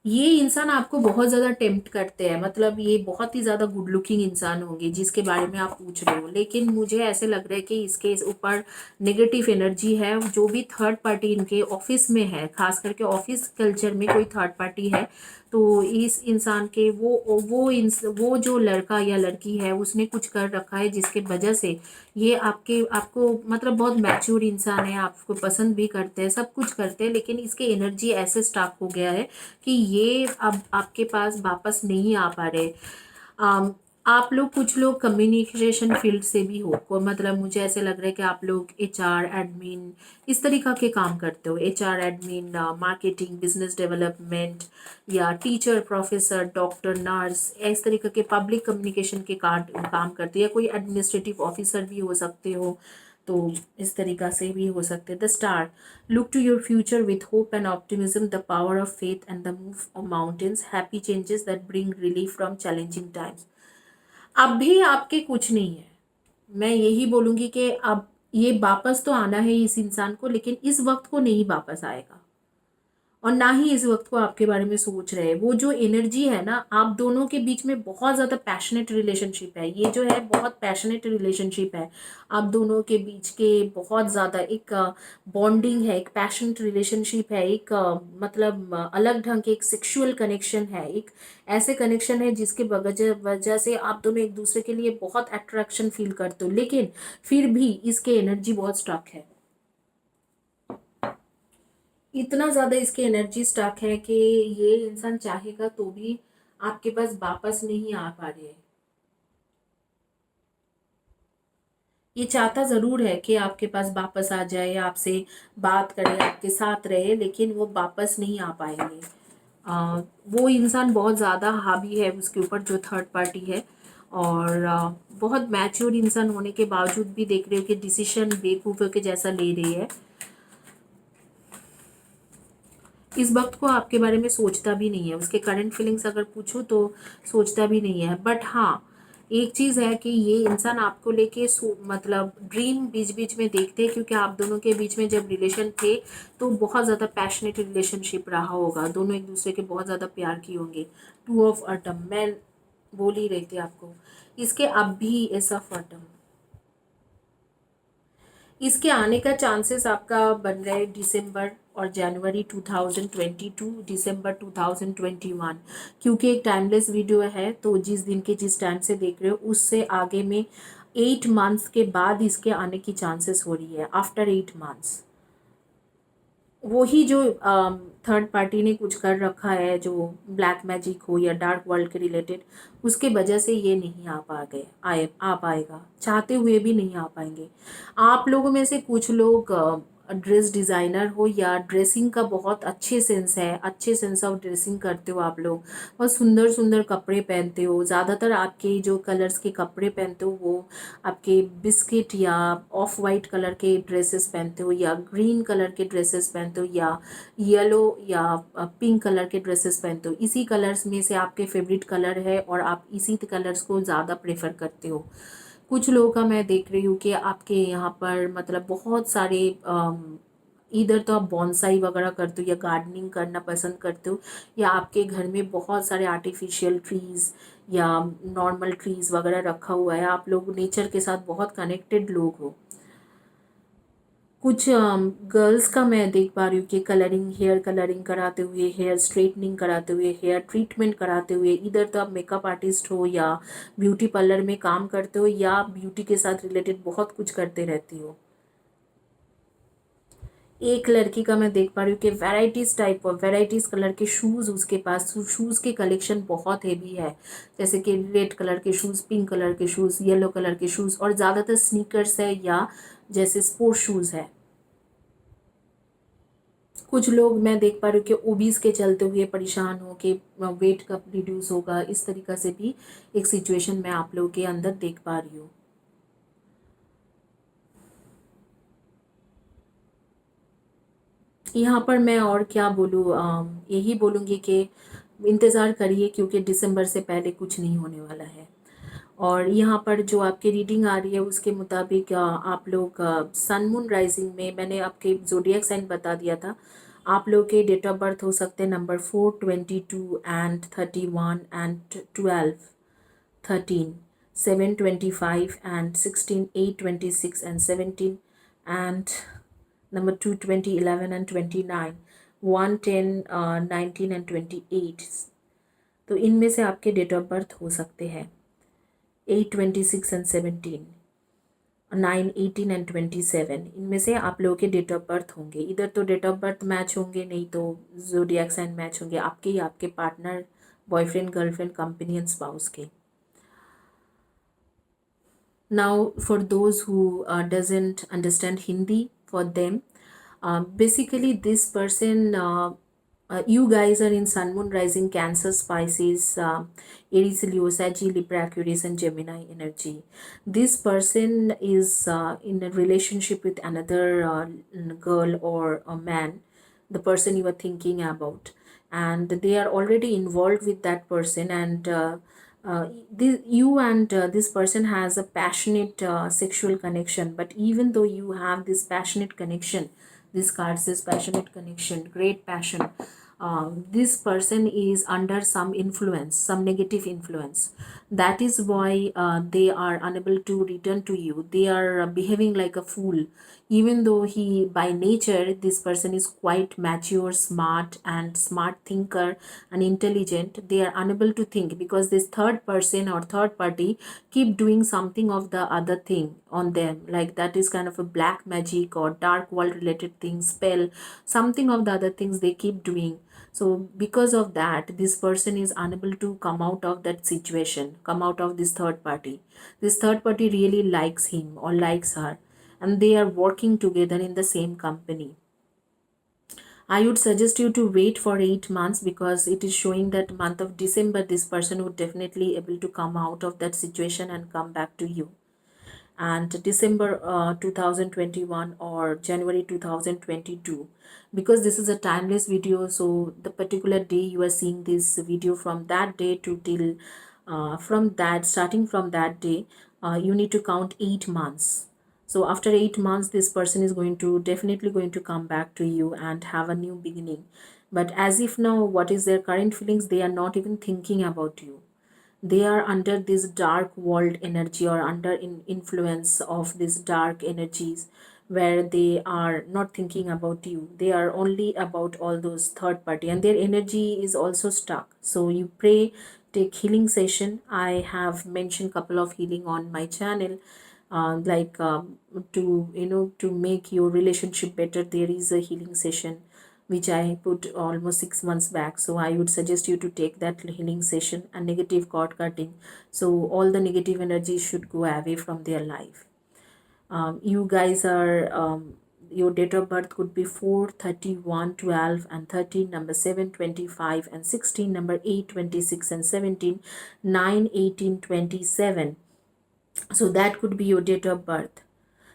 ये इंसान आपको बहुत ज़्यादा टेम्प्ट करते हैं, मतलब ये बहुत ही ज़्यादा गुड लुकिंग इंसान होंगे जिसके बारे में आप पूछ रहे हो, लेकिन मुझे ऐसे लग रहा है कि इसके ऊपर नेगेटिव एनर्जी है। जो भी थर्ड पार्टी इनके ऑफिस में है, खास करके ऑफिस कल्चर में कोई थर्ड पार्टी है, तो इस इंसान के वो जो लड़का या लड़की है उसने कुछ कर रखा है जिसके वजह से ये आपको मतलब बहुत मैच्योर इंसान है, आपको पसंद भी करते हैं, सब कुछ करते हैं, लेकिन इसके एनर्जी ऐसे स्टाक हो गया है कि ये अब आपके पास वापस नहीं आ पा रहे। आम, आप लोग, कुछ लोग कम्युनिकेशन फील्ड से भी हो, को मतलब मुझे ऐसे लग रहा है कि आप लोग एचआर एडमिन इस तरीका के काम करते हो। HR admin, marketing, business development, या टीचर, प्रोफेसर, डॉक्टर, नर्स, इस तरीके के पब्लिक कम्युनिकेशन के काम करते हो, या कोई एडमिनिस्ट्रेटिव ऑफिसर भी हो सकते हो। तो इस तरीका से भी हो सकते हैं। The star, look to your future with hope and optimism, the power of faith and the move of mountains, happy changes that bring relief from challenging times. अब भी आपके कुछ नहीं है, मैं यही बोलूँगी कि अब ये वापस तो आना है इस इंसान को, लेकिन इस वक्त को नहीं वापस आएगा, और ना ही इस वक्त को आपके बारे में सोच रहे हैं। वो जो एनर्जी है ना, आप दोनों के बीच में बहुत ज़्यादा पैशनेट रिलेशनशिप है। ये जो है बहुत पैशनेट रिलेशनशिप है। आप दोनों के बीच के बहुत ज़्यादा एक बॉन्डिंग है, एक पैशनेट रिलेशनशिप है, एक मतलब अलग ढंग के एक सेक्सुअल कनेक्शन है, एक ऐसे कनेक्शन है जिसके वजह से आप दोनों एक दूसरे के लिए बहुत अट्रैक्शन फील करते हो, लेकिन फिर भी इसके एनर्जी बहुत स्टक है। इतना ज़्यादा इसकी एनर्जी स्टक है कि ये इंसान चाहेगा तो भी आपके पास वापस नहीं आ पा रहे हैं। ये चाहता ज़रूर है कि आपके पास वापस आ जाए, आपसे बात करे, आपके साथ रहे, लेकिन वो वापस नहीं आ पाएंगे। वो इंसान बहुत ज़्यादा हावी है उसके ऊपर, जो थर्ड पार्टी है, और बहुत मैच्योर इंसान होने के बावजूद भी देख रहे हो कि डिसीजन बेवकूफ़ों के जैसा ले रही है। इस वक्त को आपके बारे में सोचता भी नहीं है, उसके करंट फीलिंग्स अगर पूछूं तो सोचता भी नहीं है। बट हाँ, एक चीज़ है कि ये इंसान आपको लेके मतलब ड्रीम बीच बीच में देखते हैं, क्योंकि आप दोनों के बीच में जब रिलेशन थे तो बहुत ज़्यादा पैशनेट रिलेशनशिप रहा होगा, दोनों एक दूसरे के बहुत ज़्यादा प्यार किए होंगे। टू ऑफ अटम, मैं बोल ही रही थी आपको, इसके अब भी ऐसा फटम, इसके आने का चांसेस आपका बन रहा है दिसंबर और जनवरी 2022, दिसंबर 2021, क्योंकि एक टाइमलेस वीडियो है, तो जिस दिन के जिस टाइम से देख रहे हो उससे आगे में 8 मंथ्स के बाद इसके आने की चांसेस हो रही है, आफ्टर 8 मंथ्स। वही जो थर्ड पार्टी ने कुछ कर रखा है, जो ब्लैक मैजिक हो या डार्क वर्ल्ड के रिलेटेड, उसके वजह से ये नहीं आ पाएगा, चाहते हुए भी नहीं आ पाएंगे। आप लोगों में से कुछ लोग ड्रेस डिज़ाइनर हो या ड्रेसिंग का बहुत अच्छे सेंस है, अच्छे सेंस ऑफ ड्रेसिंग करते हो आप लोग, बहुत सुंदर सुंदर कपड़े पहनते हो। ज़्यादातर आपके जो कलर्स के कपड़े पहनते हो वो आपके बिस्किट या ऑफ वाइट कलर के ड्रेसेस पहनते हो, या ग्रीन कलर के ड्रेसेस पहनते हो, या येलो या पिंक कलर के ड्रेसेस पहनते हो। इसी कलर्स में से आपके फेवरेट कलर है और आप इसी कलर्स को ज़्यादा प्रेफर करते हो। कुछ लोगों का मैं देख रही हूँ कि आपके यहाँ पर मतलब बहुत सारे इधर तो आप बॉन्साई वगैरह करते हो या गार्डनिंग करना पसंद करते हो, या आपके घर में बहुत सारे आर्टिफिशियल ट्रीज़ या नॉर्मल ट्रीज़ वगैरह रखा हुआ है, आप लोग नेचर के साथ बहुत कनेक्टेड लोग हो। कुछ गर्ल्स का मैं देख पा रही हूँ कि कलरिंग, हेयर कलरिंग कराते हुए, हेयर स्ट्रेटनिंग कराते हुए, हेयर ट्रीटमेंट कराते हुए, इधर तो आप मेकअप आर्टिस्ट हो या ब्यूटी पार्लर में काम करते हो या ब्यूटी के साथ रिलेटेड बहुत कुछ करते रहती हो। एक लड़की का मैं देख पा रही हूँ कि varieties type of varieties colour के शूज़ उसके पास, शूज़ के कलेक्शन बहुत हेवी है, जैसे कि रेड कलर के शूज़, पिंक कलर के शूज़, येलो कलर के शूज़, और ज़्यादातर स्नीकर्स है या जैसे स्पोर्ट शूज़ है। कुछ लोग मैं देख पा रही हूँ कि ओबीज के चलते हुए परेशान हो के वेट कब रिड्यूस होगा, इस तरीक़ा से भी एक सिचुएशन मैं आप लोगों के अंदर देख पा रही हूँ। यहाँ पर मैं और क्या बोलूँ, यही बोलूँगी कि इंतज़ार करिए, क्योंकि दिसंबर से पहले कुछ नहीं होने वाला है। और यहाँ पर जो आपकी रीडिंग आ रही है उसके मुताबिक आप लोग सन मून राइजिंग में, मैंने आपके ज़ोडिएक साइन बता दिया था, आप लोग के डेट ऑफ बर्थ हो सकते हैं number 4, 22 and 31 and 12, 13, 7, 25 and 16, 8, 26 and 17, and number 2, 20, 11 and 29, 1, 10, 19 and 28। तो इनमें से आपके डेट ऑफ बर्थ हो सकते हैं 8, 26 and 17, 9, 18 and 27। इनमें से आप लोगों के डेट ऑफ बर्थ होंगे। इधर तो डेट ऑफ बर्थ मैच होंगे, नहीं तो ज़ोडिएक साइन मैच होंगे आपके या आपके partner, boyfriend, girlfriend, companion, spouse के। Now, for those who doesn't understand Hindi, for them, basically this person, you guys are in Sun Moon Rising Cancer, Pisces, Aries, Leo, Sagittarius, Libra, Aquarius, and Gemini energy. This person is in a relationship with another girl or a man, the person you are thinking about, and they are already involved with that person, and you and this person has a passionate sexual connection. But even though you have this passionate connection, this card says passionate connection, great passion, this person is under some influence, some negative influence. That is why they are unable to return to you. They are behaving like a fool, even though he by nature this person is quite mature, smart, and smart thinker and intelligent. They are unable to think because this third person or third party keep doing something of the other thing on them, like that is kind of a black magic or dark world related thing, spell, something of the other things they keep doing. So because of that, this person is unable to come out of that situation, come out of this third party. This third party really likes him or likes her, and they are working together in the same company. I would suggest you to wait for 8 months, because it is showing that month of December this person would definitely able to come out of that situation and come back to you. And December 2021 or January 2022, because this is a timeless video, so the particular day you are seeing this video, from that day to till from that, starting from that day, you need to count 8 months. So after 8 months this person is going to definitely going to come back to you and have a new beginning. But as if now, what is their current feelings, they are not even thinking about you. they are under this dark world energy or under influence of these dark energies, where they are not thinking about you, they are only about all those third party, and their energy is also stuck. So you pray, take healing session. I have mentioned couple of healing on my channel, like to to make your relationship better. There is a healing session which I put almost 6 months back. So I would suggest you to take that healing session, and negative cord cutting. So all the negative energy should go away from their life. You guys are, your date of birth could be 4, 31, 12, and 13, number 7, 25, and 16, number 8, 26, and 17, 9, 18, 27. So that could be your date of birth.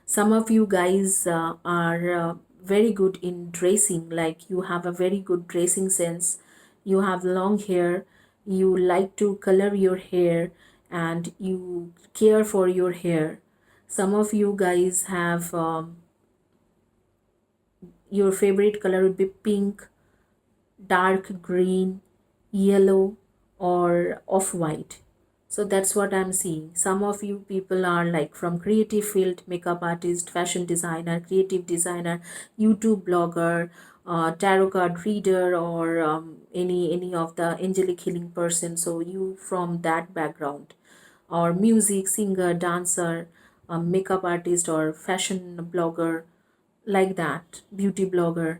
Some of you guys are very good in dressing, like you have a very good dressing sense, you have long hair, you like to color your hair, and you care for your hair. Some of you guys have, your favorite color would be pink, dark green, yellow, or off white. So that's what I'm seeing. Some of you people are like from creative field, makeup artist, fashion designer, creative designer, YouTube blogger, tarot card reader, or any of the angelic healing person. So you from that background, or music singer, dancer, makeup artist, or fashion blogger, like that, beauty blogger.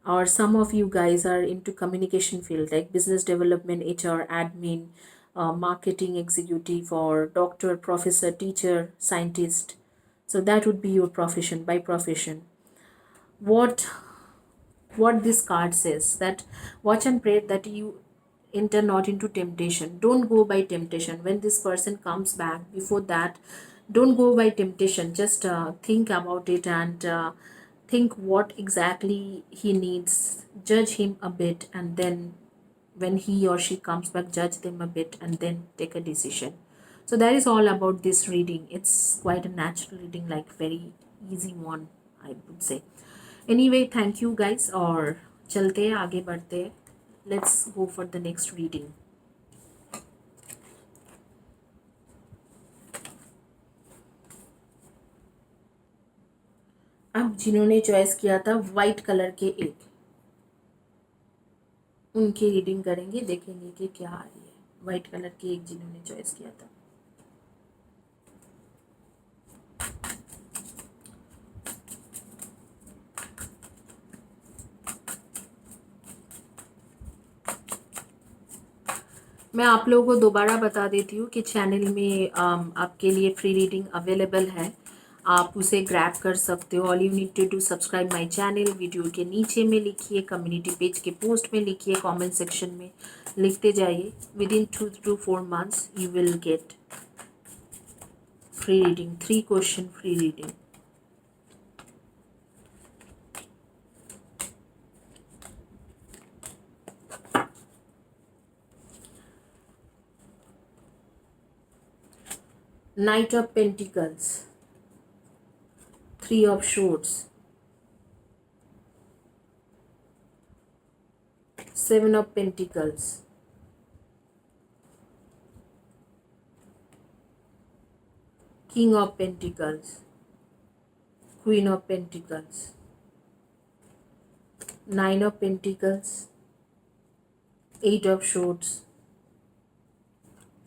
Or some of you guys are into communication field, like business development, HR, admin, marketing executive, or doctor, professor, teacher, scientist. So that would be your profession, by profession. What this card says, that watch and pray that you enter not into temptation. Don't go by temptation. When this person comes back, before that, don't go by temptation. Just think about it, and think what exactly he needs. Judge him a bit, and then when he or she comes back, judge them a bit, and then take a decision. So that is all about this reading. It's quite a natural reading, like very easy one, I would say. Anyway, thank you guys, और चलते हैं, आगे बढ़ते हैं. Let's go for the next reading. अब जिन्होंने चॉइस किया था वाइट कलर के एक, उनकी रीडिंग करेंगे, देखेंगे कि क्या आ रही है. वाइट कलर के एक जिन्होंने चॉइस किया था. मैं आप लोगों को दोबारा बता देती हूँ कि चैनल में आपके लिए फ्री रीडिंग अवेलेबल है. आप उसे ग्रैब कर सकते हो. All you need to do, subscribe my channel. वीडियो के नीचे में लिखिए, कम्युनिटी पेज के पोस्ट में लिखिए, कमेंट सेक्शन में लिखते जाइए. With in 2 to 4 months you will get free reading, 3 question free reading. Knight of Pentacles, 3 of Swords, 7 of Pentacles, King of Pentacles, Queen of Pentacles, 9 of Pentacles, 8 of Swords,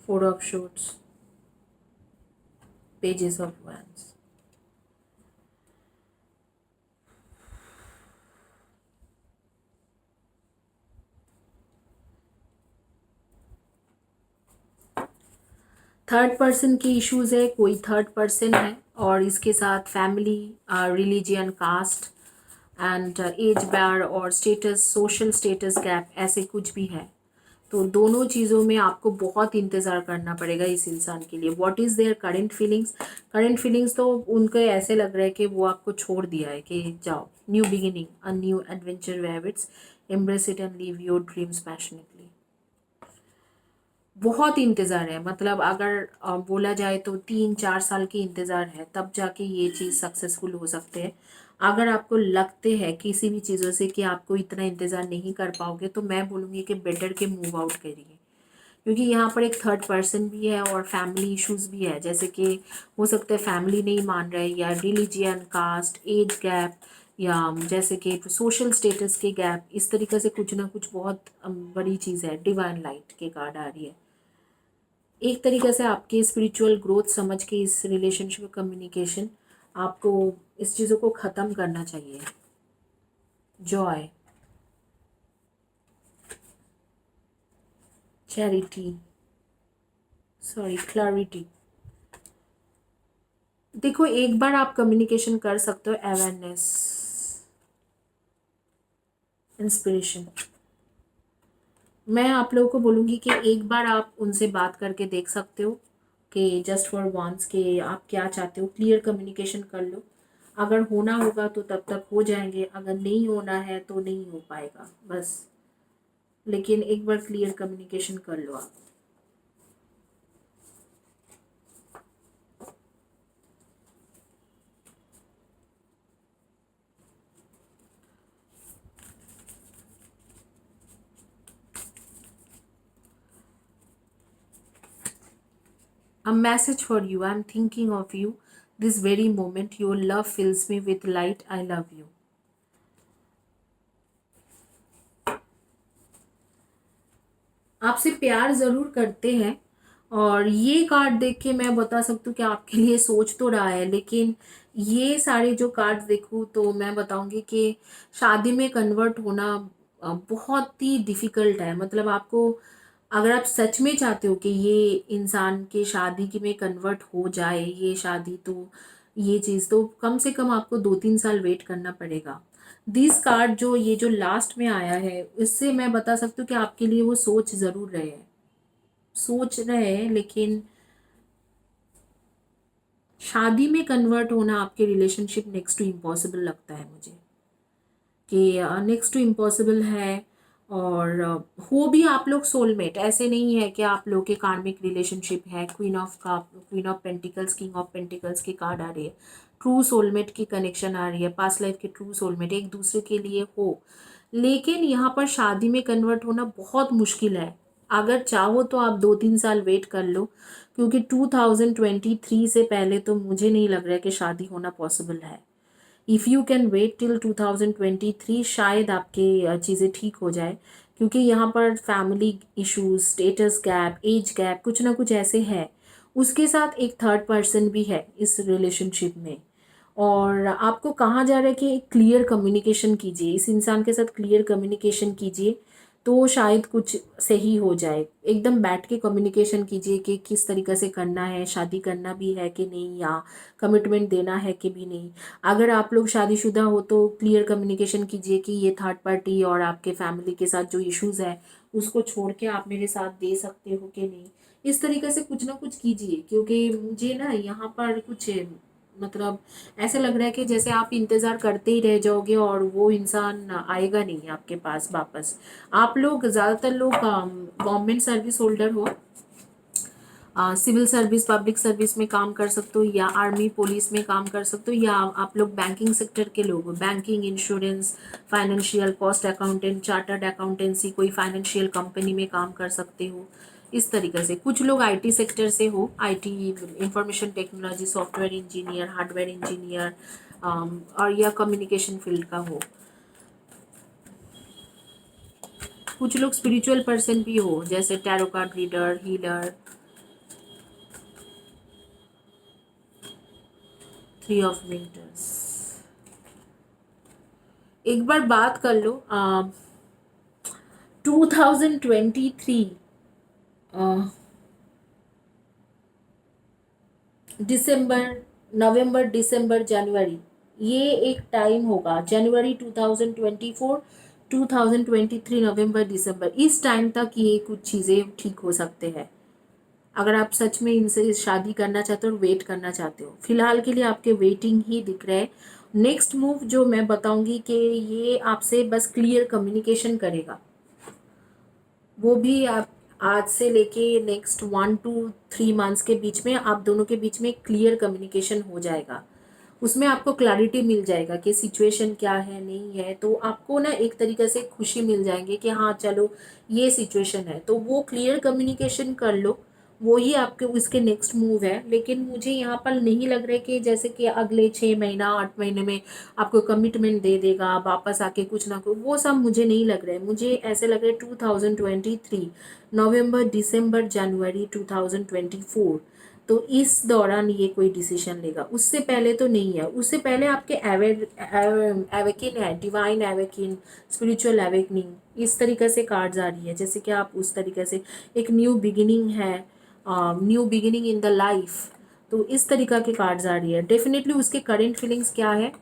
4 of Swords, Pages of Wands. Third person के इश्यूज है, कोई थर्ड पर्सन है और इसके साथ family, religion, caste and age bar और स्टेटस, सोशल स्टेटस गैप, ऐसे कुछ भी है. तो दोनों चीज़ों में आपको बहुत इंतज़ार करना पड़ेगा इस इंसान के लिए. What is there current feelings? Current feelings तो उनके ऐसे लग रहा है कि वो आपको छोड़ दिया है, कि जाओ, new beginning, a new adventure habits, embrace it and leave your dreams passionately. बहुत इंतज़ार है, मतलब अगर बोला जाए तो 3-4 साल की इंतज़ार है, तब जाके ये चीज़ सक्सेसफुल हो सकते हैं. अगर आपको लगते हैं किसी भी चीज़ों से कि आपको इतना इंतज़ार नहीं कर पाओगे, तो मैं बोलूँगी कि बेटर के मूव आउट करिए, क्योंकि यहाँ पर एक थर्ड पर्सन भी है और फैमिली इश्यूज भी है, जैसे कि हो सकता है फैमिली नहीं मान रहे, या रिलीजियन, कास्ट, एज गैप, या जैसे कि सोशल स्टेटस के गैप, इस तरीके से कुछ ना कुछ बहुत बड़ी चीज़ है। डिवाइन लाइट के कार्ड आ रही है। एक तरीके से आपके स्पिरिचुअल ग्रोथ समझ के इस रिलेशनशिप कम्युनिकेशन आपको इस चीज़ों को ख़त्म करना चाहिए। Joy, charity, sorry, clarity. देखो, एक बार आप कम्युनिकेशन कर सकते हो। Awareness, inspiration. मैं आप लोगों को बोलूँगी कि एक बार आप उनसे बात करके देख सकते हो कि जस्ट फॉर वंस कि आप क्या चाहते हो। क्लियर कम्युनिकेशन कर लो। अगर होना होगा तो तब तक हो जाएंगे, अगर नहीं होना है तो नहीं हो पाएगा बस। लेकिन एक बार क्लियर कम्युनिकेशन कर लो आप। A message for you. I'm thinking of you this very moment. Your love fills me with light. I love you. आपसे प्यार ज़रूर करते हैं। और ये कार्ड देख के मैं बता सकती हूँ कि आपके लिए सोच तो रहा है, लेकिन ये सारे जो कार्ड देखूँ तो मैं बताऊँगी कि शादी में कन्वर्ट होना बहुत ही डिफ़िकल्ट है। मतलब आपको, अगर आप सच में चाहते हो कि ये इंसान के शादी की में कन्वर्ट हो जाए ये शादी, तो ये चीज़ तो कम से कम आपको 2-3 साल वेट करना पड़ेगा। दिस कार्ड जो ये जो लास्ट में आया है, इससे मैं बता सकती हूँ कि आपके लिए वो सोच ज़रूर रहे हैं, सोच रहे हैं, लेकिन शादी में कन्वर्ट होना आपके रिलेशनशिप नेक्स्ट टू इम्पॉसिबल लगता है मुझे, कि नेक्स्ट टू इम्पॉसिबल है। और हो भी आप लोग सोलमेट, ऐसे नहीं है कि आप लोग के कार्मिक रिलेशनशिप है। Queen of pentacles, king of pentacles की कार्ड आ रही है। ट्रू सोलमेट की कनेक्शन आ रही है, पास्ट लाइफ के ट्रू सोलमेट एक दूसरे के लिए हो। लेकिन यहाँ पर शादी में कन्वर्ट होना बहुत मुश्किल है। अगर चाहो तो आप 2-3 साल वेट कर लो, क्योंकि 2023 से पहले तो मुझे नहीं लग रहा है कि शादी होना पॉसिबल है। If you can wait till 2023, शायद आपके चीज़ें ठीक हो जाए, क्योंकि यहाँ पर family issues, status gap, age gap, कुछ ना कुछ ऐसे है। उसके साथ एक थर्ड पर्सन भी है इस रिलेशनशिप में। और आपको कहा जा रहा है कि क्लियर कम्युनिकेशन कीजिए, इस इंसान के साथ क्लियर कम्युनिकेशन कीजिए तो शायद कुछ सही हो जाए। एकदम बैठ के कम्युनिकेशन कीजिए कि किस तरीके से करना है, शादी करना भी है कि नहीं, या कमिटमेंट देना है कि भी नहीं। अगर आप लोग शादीशुदा हो तो क्लियर कम्युनिकेशन कीजिए कि ये थर्ड पार्टी और आपके फैमिली के साथ जो इश्यूज है उसको छोड़ के आप मेरे साथ दे सकते हो कि नहीं। इस तरीके से कुछ ना कुछ कीजिए, क्योंकि मुझे ना यहाँ पर कुछ, मतलब ऐसा लग रहा है कि जैसे आप इंतज़ार करते ही रह जाओगे और वो इंसान आएगा नहीं आपके पास वापस। आप लोग, ज़्यादातर लोग गवर्नमेंट सर्विस होल्डर हो, सिविल सर्विस, पब्लिक सर्विस में काम कर सकते हो, या आर्मी पुलिस में काम कर सकते हो, या आप लोग बैंकिंग सेक्टर के लोग हो, banking, insurance, financial, cost accountant, chartered accountancy, कोई फाइनेंशियल कंपनी में काम कर सकते हो। इस तरीके से कुछ लोग आईटी सेक्टर से हो, IT, information technology, software engineer, hardware engineer, और या कम्युनिकेशन फील्ड का हो। कुछ लोग स्पिरिचुअल पर्सन भी हो, जैसे tarot card reader, healer. 3 of winters. एक बार बात कर लो। 2023 दिसंबर, नवंबर, दिसंबर, जनवरी, ये एक टाइम होगा। जनवरी 2024, 2023, नवंबर, दिसंबर, इस टाइम तक ये कुछ चीज़ें ठीक हो सकते हैं। अगर आप सच में इनसे शादी करना चाहते हो और वेट करना चाहते हो, फिलहाल के लिए आपके वेटिंग ही दिख रहा है। नेक्स्ट मूव जो मैं बताऊंगी कि ये आपसे बस क्लियर कम्युनिकेशन करेगा, वो भी आप आज से लेके नेक्स्ट 1 to 3 मंथ्स के बीच में आप दोनों के बीच में क्लियर कम्युनिकेशन हो जाएगा। उसमें आपको क्लैरिटी मिल जाएगा कि सिचुएशन क्या है नहीं है, तो आपको ना एक तरीके से खुशी मिल जाएंगे कि हाँ चलो ये सिचुएशन है, तो वो क्लियर कम्युनिकेशन कर लो, वो ही आपके उसके नेक्स्ट मूव है। लेकिन मुझे यहाँ पर नहीं लग रहा है कि जैसे कि अगले 6 महीना 8 महीने में आपको कमिटमेंट दे देगा वापस आके कुछ ना कुछ, वो सब मुझे नहीं लग रहा है। मुझे ऐसे लग रहा है 2023 नवंबर दिसंबर जनवरी 2024, तो इस दौरान ये कोई डिसीजन लेगा, उससे पहले तो नहीं है। उससे पहले आपके एवेकिन है, डिवाइन एवेकिन, स्पिरिचुअल एवेकनिंग, इस तरीके से कार्ड्स आ रही है, जैसे कि आप उस तरीके से एक न्यू बिगिनिंग है, new beginning in the life, तो इस तरीका के कार्ड्स आ रही है। डेफिनेटली उसके करंट फीलिंग्स क्या है,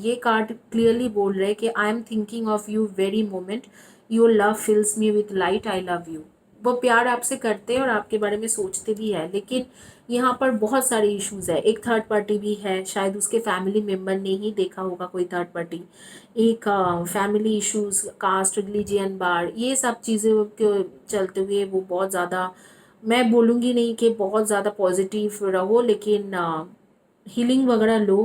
ये कार्ड क्लियरली बोल रहे हैं कि I am thinking of you very moment, your love fills me with light, I love you. वो प्यार आपसे करते हैं और आपके बारे में सोचते भी है, लेकिन यहाँ पर बहुत सारे इश्यूज है। एक थर्ड पार्टी भी है, शायद उसके फैमिली मेम्बर ने ही देखा होगा कोई थर्ड पार्टी। एक फैमिली इश्यूज, कास्ट, रिलीजियन, बार, ये सब चीज़ें के चलते हुए वो बहुत ज़्यादा, मैं बोलूँगी नहीं कि बहुत ज़्यादा पॉजिटिव रहो, लेकिन हीलिंग वगैरह लो,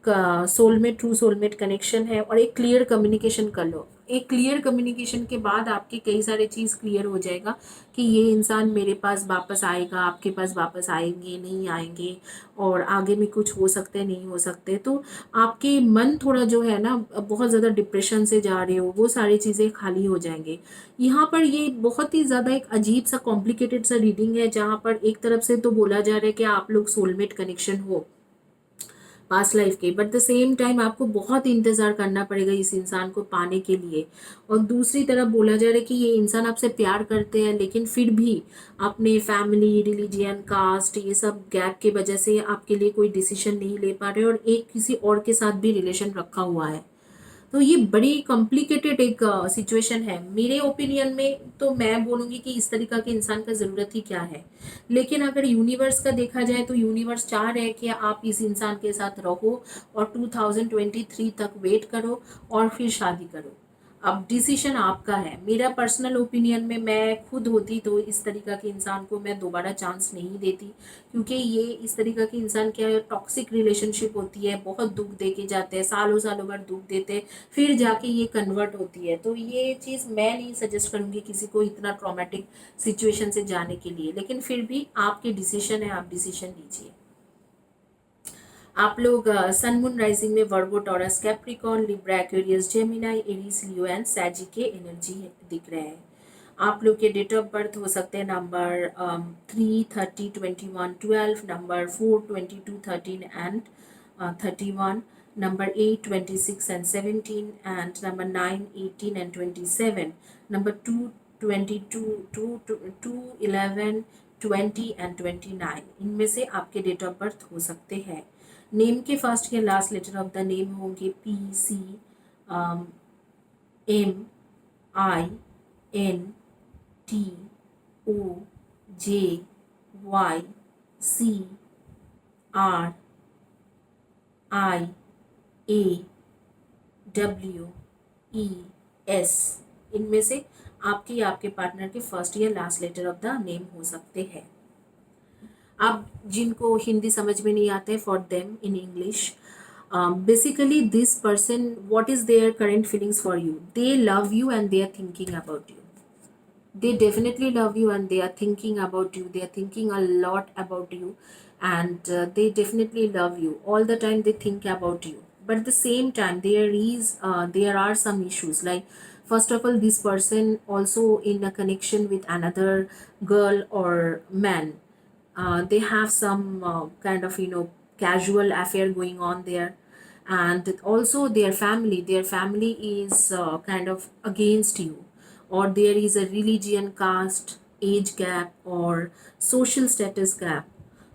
का सोलमेट, ट्रू सोलमेट कनेक्शन है, और एक क्लियर कम्युनिकेशन कर लो। एक क्लियर कम्युनिकेशन के बाद आपके कई सारे चीज़ क्लियर हो जाएगा कि ये इंसान मेरे पास वापस आएगा, आपके पास वापस आएंगे नहीं आएंगे, और आगे में कुछ हो सकते नहीं हो सकते। तो आपके मन थोड़ा जो है ना बहुत ज़्यादा डिप्रेशन से जा रहे हो, वो सारी चीज़ें खाली हो जाएंगे। यहाँ पर ये बहुत ही ज़्यादा एक अजीब सा कॉम्प्लिकेटेड सा रीडिंग है, जहाँ पर एक तरफ से तो बोला जा रहा है कि आप लोग सोलमेट कनेक्शन हो पास्ट लाइफ के, बट द सेम टाइम आपको बहुत इंतज़ार करना पड़ेगा इस इंसान को पाने के लिए। और दूसरी तरफ बोला जा रहा है कि ये इंसान आपसे प्यार करते हैं, लेकिन फिर भी अपने फैमिली, रिलीजियन, कास्ट, ये सब गैप की वजह से आपके लिए कोई डिसीजन नहीं ले पा रहे, और एक किसी और के साथ भी रिलेशन रखा हुआ है। तो ये बड़ी कॉम्प्लिकेटेड एक सिचुएशन है मेरे ओपिनियन में। तो मैं बोलूँगी कि इस तरीका के इंसान का ज़रूरत ही क्या है। लेकिन अगर यूनिवर्स का देखा जाए तो यूनिवर्स चाह रहे हैं कि आप इस इंसान के साथ रहो और 2023 तक वेट करो और फिर शादी करो। अब डिसीजन आपका है। मेरा पर्सनल ओपिनियन में, मैं खुद होती तो इस तरीका के इंसान को मैं दोबारा चांस नहीं देती, क्योंकि ये इस तरीका के इंसान क्या है, टॉक्सिक रिलेशनशिप होती है, बहुत दुख दे के जाते हैं, सालों सालों भर दुख देते हैं, फिर जाके ये कन्वर्ट होती है। तो ये चीज़ मैं नहीं सजेस्ट करूँगी किसी को इतना ट्रॉमेटिक सिचुएशन से जाने के लिए, लेकिन फिर भी आपके डिसीजन है, आप डिसीजन लीजिए। आप लोग सन मून राइजिंग में Virgo, Taurus, Capricorn, Libra, Aquarius, Gemini, Aries, Leo and सैजी के एनर्जी दिख रहे हैं। आप लोग के डेट ऑफ बर्थ हो सकते हैं number 3, 30, 21, 12, number 4, 22, 13 and 31, number 8, 26 and 17, and number 9, 18 and 27, number 2, 22, 2, 11, 20 and 29, इनमें से आपके डेट ऑफ बर्थ हो सकते हैं। नेम के फर्स्ट या last letter of the name होंगे PCMINTOJYCRIAWES। इनमें से आपके या आपके पार्टनर के फर्स्ट या last letter of the name हो सकते हैं। अब जिनको हिंदी समझ में नहीं आते, for them in English, basically this person, what is their current feelings for you, they love you and they are thinking about you, they definitely love you and they are thinking about you, they are thinking a lot about you, and they definitely love you all the time, they think about you. But at the same time there are some issues, like first of all, this person also in a connection with another girl or man. They have some kind of casual affair going on there, and also their family is kind of against you, or there is a religion, caste, age gap, or social status gap.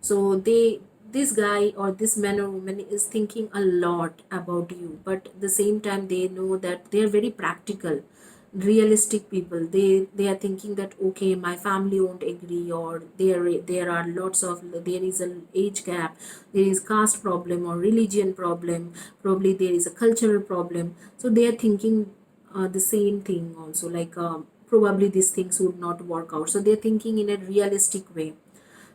So this guy or this man or woman is thinking a lot about you, but at the same time they know that they are very practical, realistic people. They are thinking that okay, my family won't agree, or there are lots of, there is an age gap, there is caste problem or religion problem, probably there is a cultural problem. So they are thinking the same thing also, like probably these things would not work out, so they're thinking in a realistic way.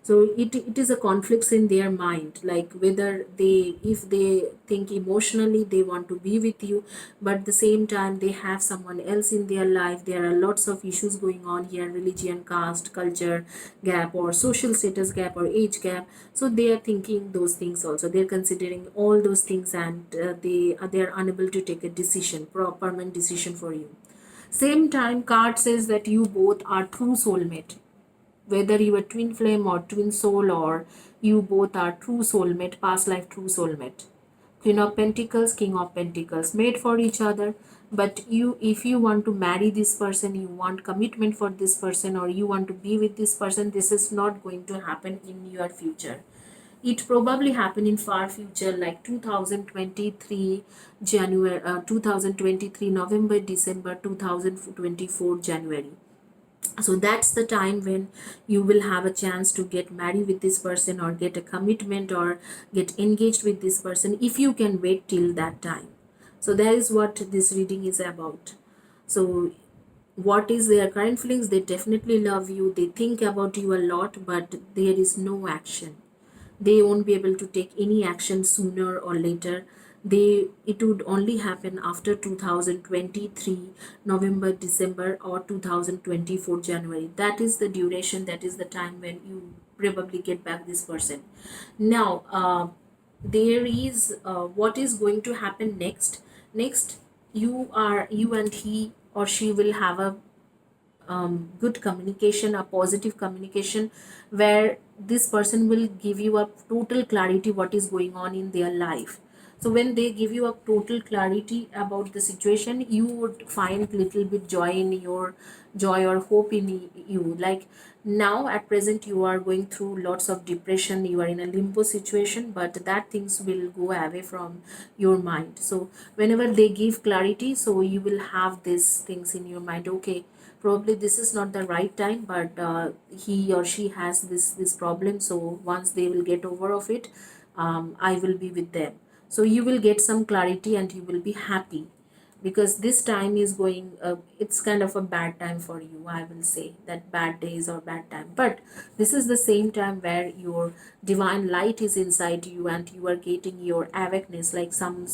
So it is a conflicts in their mind, like whether they, if they think emotionally they want to be with you, but at the same time they have someone else in their life. There are lots of issues going on here, religion, caste, culture gap, or social status gap, or age gap. So they are thinking those things also, they're considering all those things, and they are unable to take a decision, permanent decision for you. Same time, card says that you both are true soulmate, whether you are twin flame or twin soul, or you both are true soulmate, past life true soulmate. Queen of Pentacles, King of Pentacles, made for each other. But you, if you want to marry this person, you want commitment for this person, or you want to be with this person, this is not going to happen in your future. It probably happen in far future, like 2023 January, 2023 November, December, 2024 January. So that's the time when you will have a chance to get married with this person, or get a commitment, or get engaged with this person, if you can wait till that time. So that is what this reading is about. So what is their current feelings? They definitely love you, they think about you a lot, but there is no action. They won't be able to take any action sooner or later. They, it would only happen after 2023 November, December, or 2024 January. That is the duration, that is the time when you probably get back this person. Now there is what is going to happen next. You and he or she will have a good communication, a positive communication, where this person will give you a total clarity what is going on in their life. So when they give you a total clarity about the situation, you would find little bit joy in your, joy or hope in you. Like now at present you are going through lots of depression, you are in a limbo situation, but that things will go away from your mind. So whenever they give clarity, so you will have these things in your mind. Okay, probably this is not the right time, but he or she has this problem, so once they will get over of it, I will be with them. So you will get some clarity and you will be happy, because this time is going, it's kind of a bad time for you, I will say that, bad days or bad time. But this is the same time where your divine light is inside you, and you are getting your awakeness, like some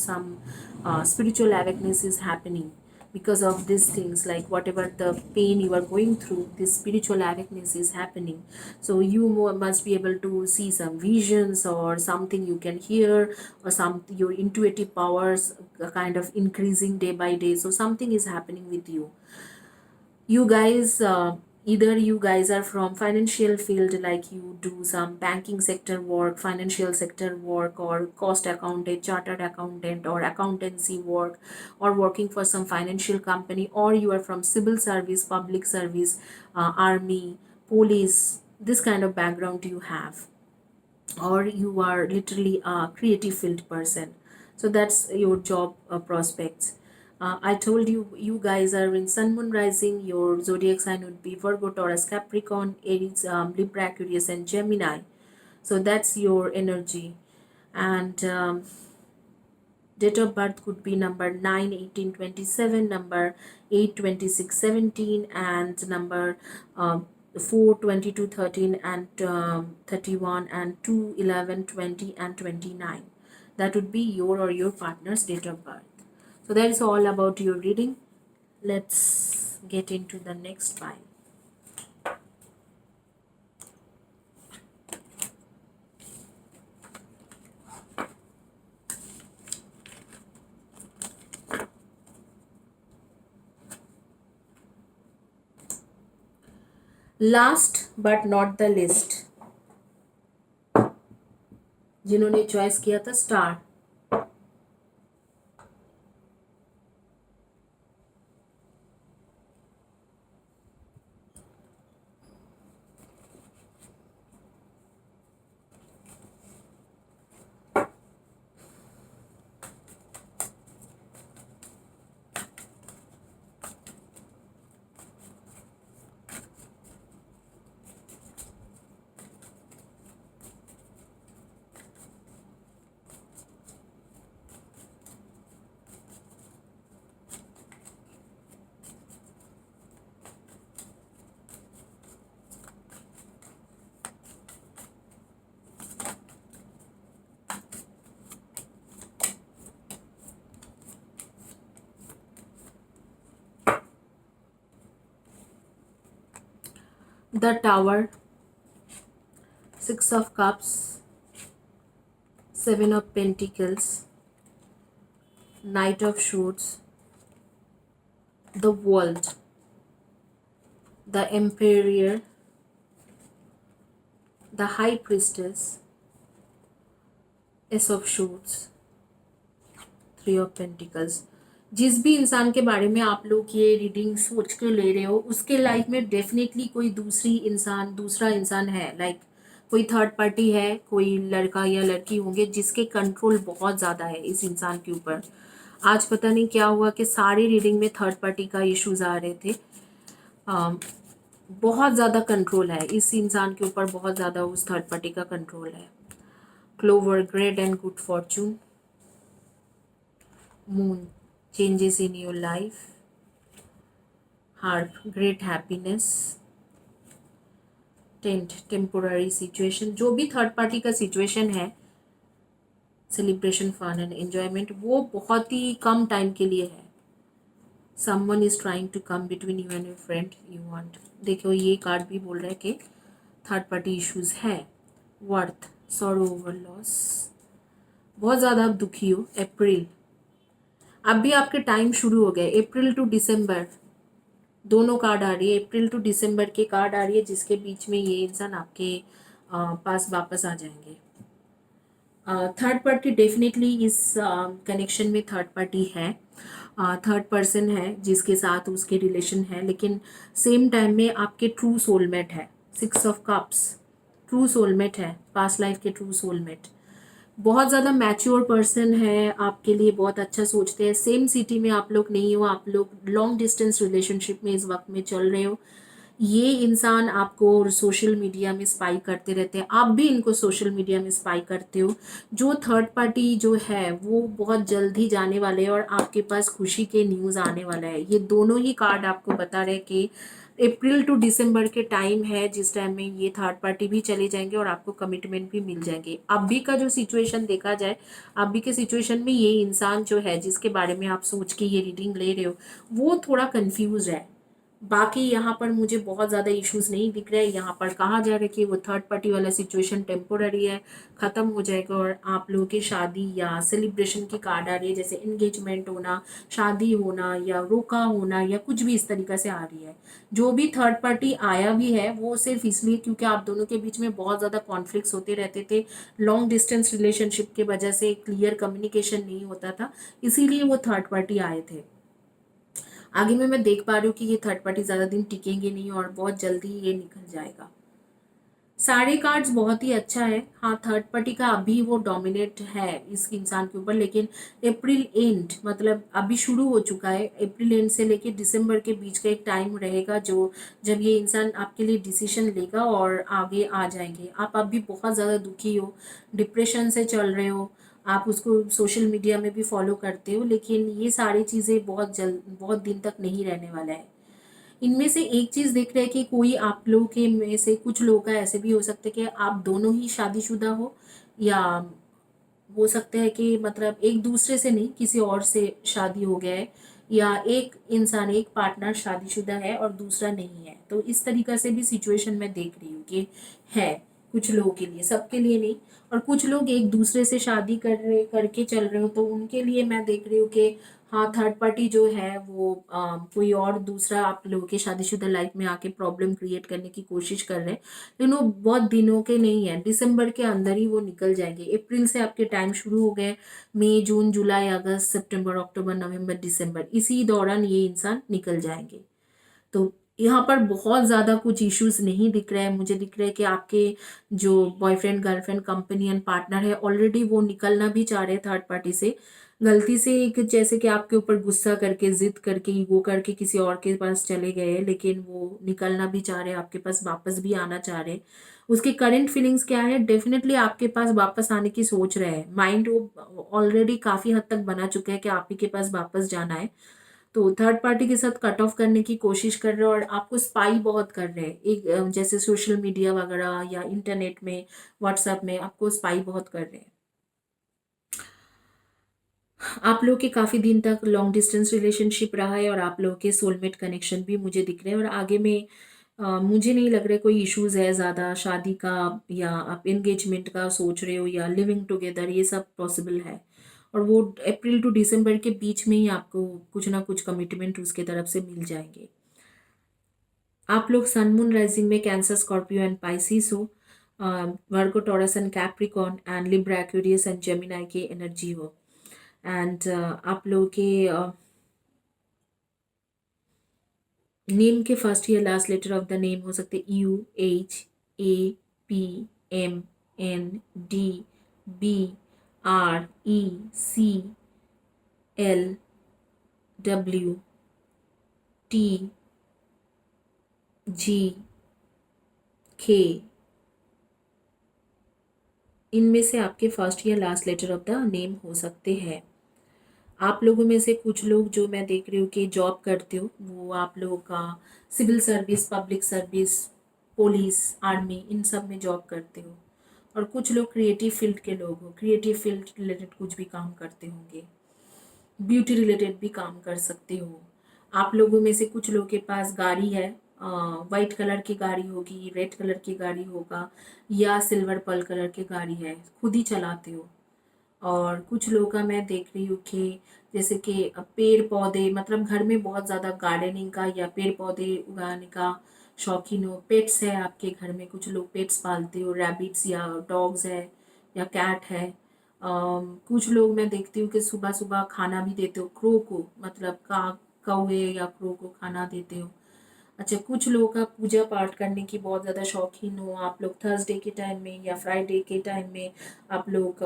spiritual awakeness is happening because of these things. Like whatever the pain you are going through, this spiritual awakeness is happening. So you must be able to see some visions, or something you can hear, or some, your intuitive powers kind of increasing day by day. So something is happening with you. You guys, either you guys are from financial field, like you do some banking sector work, financial sector work, or cost accountant, chartered accountant, or accountancy work, or working for some financial company, or you are from civil service, public service, army, police, this kind of background you have, or you are literally a creative field person. So that's your job prospects. I told you, you guys are in sun moon rising. Your zodiac sign would be Virgo, Taurus, Capricorn, Aries, Libra, Aquarius, and Gemini. So that's your energy. And date of birth could be number 9 18 27, number 8 26 17, and number 4 22 13, and 31, and 2 11 20, and 29. That would be your or your partner's date of birth. So that is all about your reading. Let's get into the next file. Last but not the list, जिन्होंने चॉइस किया था star, the tower, 6 of Cups, 7 of Pentacles, Knight of Swords, the World, the Emperor, the High Priestess, Ace of Swords, 3 of Pentacles। जिस भी इंसान के बारे में आप लोग ये रीडिंग सोच के ले रहे हो उसके लाइफ में डेफिनेटली कोई दूसरा इंसान है, लाइक कोई थर्ड पार्टी है, कोई लड़का या लड़की होंगे जिसके कंट्रोल बहुत ज़्यादा है इस इंसान के ऊपर। आज पता नहीं क्या हुआ कि सारी रीडिंग में थर्ड पार्टी का इश्यूज आ रहे थे। बहुत ज़्यादा कंट्रोल है इस इंसान के ऊपर, बहुत ज़्यादा उस थर्ड पार्टी का कंट्रोल है। Clover, great and good fortune, moon, changes in your life, harp, great happiness, tent, temporary situation. जो भी थर्ड पार्टी का सिचुएशन है, सेलिब्रेशन, फन एंड एंजॉयमेंट, वो बहुत ही कम टाइम के लिए है। Someone is trying to come between you and your friend you want. देखो ये कार्ड भी बोल रहा है कि थर्ड पार्टी इश्यूज है। वर्थ, सॉरो ओवर लॉस, बहुत ज़्यादा आप दुखी हो। अप्रैल, अब भी आपके टाइम शुरू हो गए। अप्रैल टू दिसंबर दोनों कार्ड आ रही है, अप्रैल टू दिसंबर के कार्ड आ रही है, जिसके बीच में ये इंसान आपके पास वापस आ जाएंगे। थर्ड पार्टी डेफिनेटली इस कनेक्शन में थर्ड पार्टी है, थर्ड पर्सन है जिसके साथ उसके रिलेशन है, लेकिन सेम टाइम में आपके ट्रू सोलमेट है। 6 of Cups, ट्रू सोलमेट है, पास्ट लाइफ के ट्रू सोलमेट। बहुत ज़्यादा मैच्योर पर्सन है, आपके लिए बहुत अच्छा सोचते हैं। सेम सिटी में आप लोग नहीं हो, आप लोग लॉन्ग डिस्टेंस रिलेशनशिप में इस वक्त में चल रहे हो। ये इंसान आपको सोशल मीडिया में स्पाई करते रहते हैं, आप भी इनको सोशल मीडिया में स्पाई करते हो। जो थर्ड पार्टी जो है वो बहुत जल्द ही जाने वाले हैं और आपके पास खुशी के न्यूज़ आने वाला है। ये दोनों ही कार्ड आपको बता रहे हैं कि अप्रैल टू दिसंबर के टाइम है जिस टाइम में ये थर्ड पार्टी भी चले जाएंगे और आपको कमिटमेंट भी मिल जाएंगे। अभी का जो सिचुएशन देखा जाए, अभी के सिचुएशन में ये इंसान जो है जिसके बारे में आप सोच के ये रीडिंग ले रहे हो वो थोड़ा कंफ्यूज है। बाकी यहाँ पर मुझे बहुत ज़्यादा इश्यूज नहीं दिख रहे हैं। यहाँ पर कहा जा रहा है कि वो थर्ड पार्टी वाला सिचुएशन टेम्पोररी है, ख़त्म हो जाएगा और आप लोगों की शादी या सेलिब्रेशन की कार्ड आ रही है, जैसे इंगेजमेंट होना, शादी होना या रोका होना या कुछ भी इस तरीक़े से आ रही है। जो भी थर्ड पार्टी आया भी है वो सिर्फ इसलिए क्योंकि आप दोनों के बीच में बहुत ज़्यादा कॉन्फ्लिक्ट्स होते रहते थे, लॉन्ग डिस्टेंस रिलेशनशिप के वजह से क्लियर कम्युनिकेशन नहीं होता था, इसीलिए वो थर्ड पार्टी आए थे। आगे में मैं देख पा रही हूँ कि ये थर्ड पार्टी ज़्यादा दिन टिकेंगे नहीं और बहुत जल्दी ये निकल जाएगा। सारे कार्ड्स बहुत ही अच्छा है। हाँ, थर्ड पार्टी का अभी वो डोमिनेट है इस इंसान के ऊपर, लेकिन अप्रैल एंड मतलब अभी शुरू हो चुका है। अप्रैल एंड से लेके दिसंबर के बीच का एक टाइम रहेगा जो जब ये इंसान आपके लिए डिसीजन लेगा और आगे आ जाएंगे। आप अभी बहुत ज़्यादा दुखी हो, डिप्रेशन से चल रहे हो, आप उसको सोशल मीडिया में भी फॉलो करते हो, लेकिन ये सारी चीज़ें बहुत दिन तक नहीं रहने वाला है। इनमें से एक चीज़ देख रहे हैं कि कोई आप लोगों के में से कुछ लोगों का ऐसे भी हो सकता है कि आप दोनों ही शादीशुदा हो, या हो सकता है कि मतलब एक दूसरे से नहीं किसी और से शादी हो गया है, या एक इंसान एक पार्टनर शादीशुदा है और दूसरा नहीं है। तो इस तरीक़ा से भी सिचुएशन मैं देख रही हूँ कि है कुछ लोगों के लिए, सबके लिए नहीं। और कुछ लोग एक दूसरे से शादी करके चल रहे हो तो उनके लिए मैं देख रही हूँ कि हाँ, थर्ड पार्टी जो है वो कोई और दूसरा आप लोगों के शादीशुदा लाइफ में आके प्रॉब्लम क्रिएट करने की कोशिश कर रहे हैं, लेकिन वो बहुत दिनों के नहीं है, दिसंबर के अंदर ही वो निकल जाएंगे। अप्रैल से आपके टाइम शुरू हो गए, मई, जून, जुलाई, अगस्त, सितंबर, अक्टूबर, नवंबर, दिसंबर, इसी दौरान ये इंसान निकल जाएंगे। तो यहाँ पर बहुत ज़्यादा कुछ इश्यूज नहीं दिख रहे हैं। मुझे दिख रहा है कि आपके जो बॉयफ्रेंड, गर्लफ्रेंड, कंपेनियन, पार्टनर है, ऑलरेडी वो निकलना भी चाह रहे हैं थर्ड पार्टी से। गलती से एक जैसे कि आपके ऊपर गुस्सा करके, जिद करके, ईगो करके किसी और के पास चले गए हैं, लेकिन वो निकलना भी चाह रहे हैं, आपके पास वापस भी आना चाह रहे हैं। उसके करंट फीलिंग्स क्या है? डेफिनेटली आपके पास वापस आने की सोच रहे हैं। माइंड वो ऑलरेडी काफ़ी हद तक बना चुका है कि आप ही के पास वापस जाना है। तो थर्ड पार्टी के साथ कट ऑफ करने की कोशिश कर रहे हैं और आपको स्पाई बहुत कर रहे हैं। एक जैसे सोशल मीडिया वगैरह या इंटरनेट में, व्हाट्सएप में आपको स्पाई बहुत कर रहे हैं। आप लोग के काफ़ी दिन तक लॉन्ग डिस्टेंस रिलेशनशिप रहा है और आप लोगों के सोलमेट कनेक्शन भी मुझे दिख रहे हैं और आगे में मुझे नहीं लग रहा है कोई इश्यूज़ है ज़्यादा शादी का, या आप एंगेजमेंट का सोच रहे हो, या लिविंग टुगेदर, ये सब पॉसिबल है। और वो अप्रैल टू दिसंबर के बीच में ही आपको कुछ ना कुछ कमिटमेंट उसके तरफ से मिल जाएंगे। आप लोग सन मून राइजिंग में कैंसर, स्कॉर्पियो एंड पाइसिस हो, Virgo, Taurus and Capricorn and Libra, Aquarius and Gemini की एनर्जी हो। एंड आप लोगों के नेम के फर्स्ट या last letter of the name हो सकते U, H, A, P, M, N, D, B, R, E, C, L, W, T, G, K. इनमें से आपके फर्स्ट या last letter of the name हो सकते हैं। आप लोगों में से कुछ लोग जो मैं देख रही हूँ कि जॉब करते हो, वो आप लोगों का civil service, public service, police, army, इन सब में जॉब करते हो। और कुछ लोग क्रिएटिव फील्ड के लोग हो, क्रिएटिव फील्ड रिलेटेड कुछ भी काम करते होंगे, ब्यूटी रिलेटेड भी काम कर सकते हो। आप लोगों में से कुछ लोगों के पास गाड़ी है, वाइट कलर की गाड़ी होगी, रेड कलर की गाड़ी होगा, या सिल्वर पर्ल कलर की गाड़ी है, खुद ही चलाते हो। और कुछ लोगों का मैं देख रही हूँ कि जैसे कि पेड़ पौधे, मतलब घर में बहुत ज़्यादा गार्डनिंग का या पेड़ पौधे उगाने का शौकीन हो। पेट्स है आपके घर में, कुछ लोग पेट्स पालते हो, रैबिट्स या डॉग्स है या कैट है। कुछ लोग मैं देखती हूँ कि सुबह सुबह खाना भी देते हो क्रो को, मतलब का कौवे या क्रो को खाना देते हो। अच्छा, कुछ लोगों का पूजा पाठ करने की बहुत ज़्यादा शौकीन हो, आप लोग थर्सडे के टाइम में या फ्राइडे के टाइम में आप लोग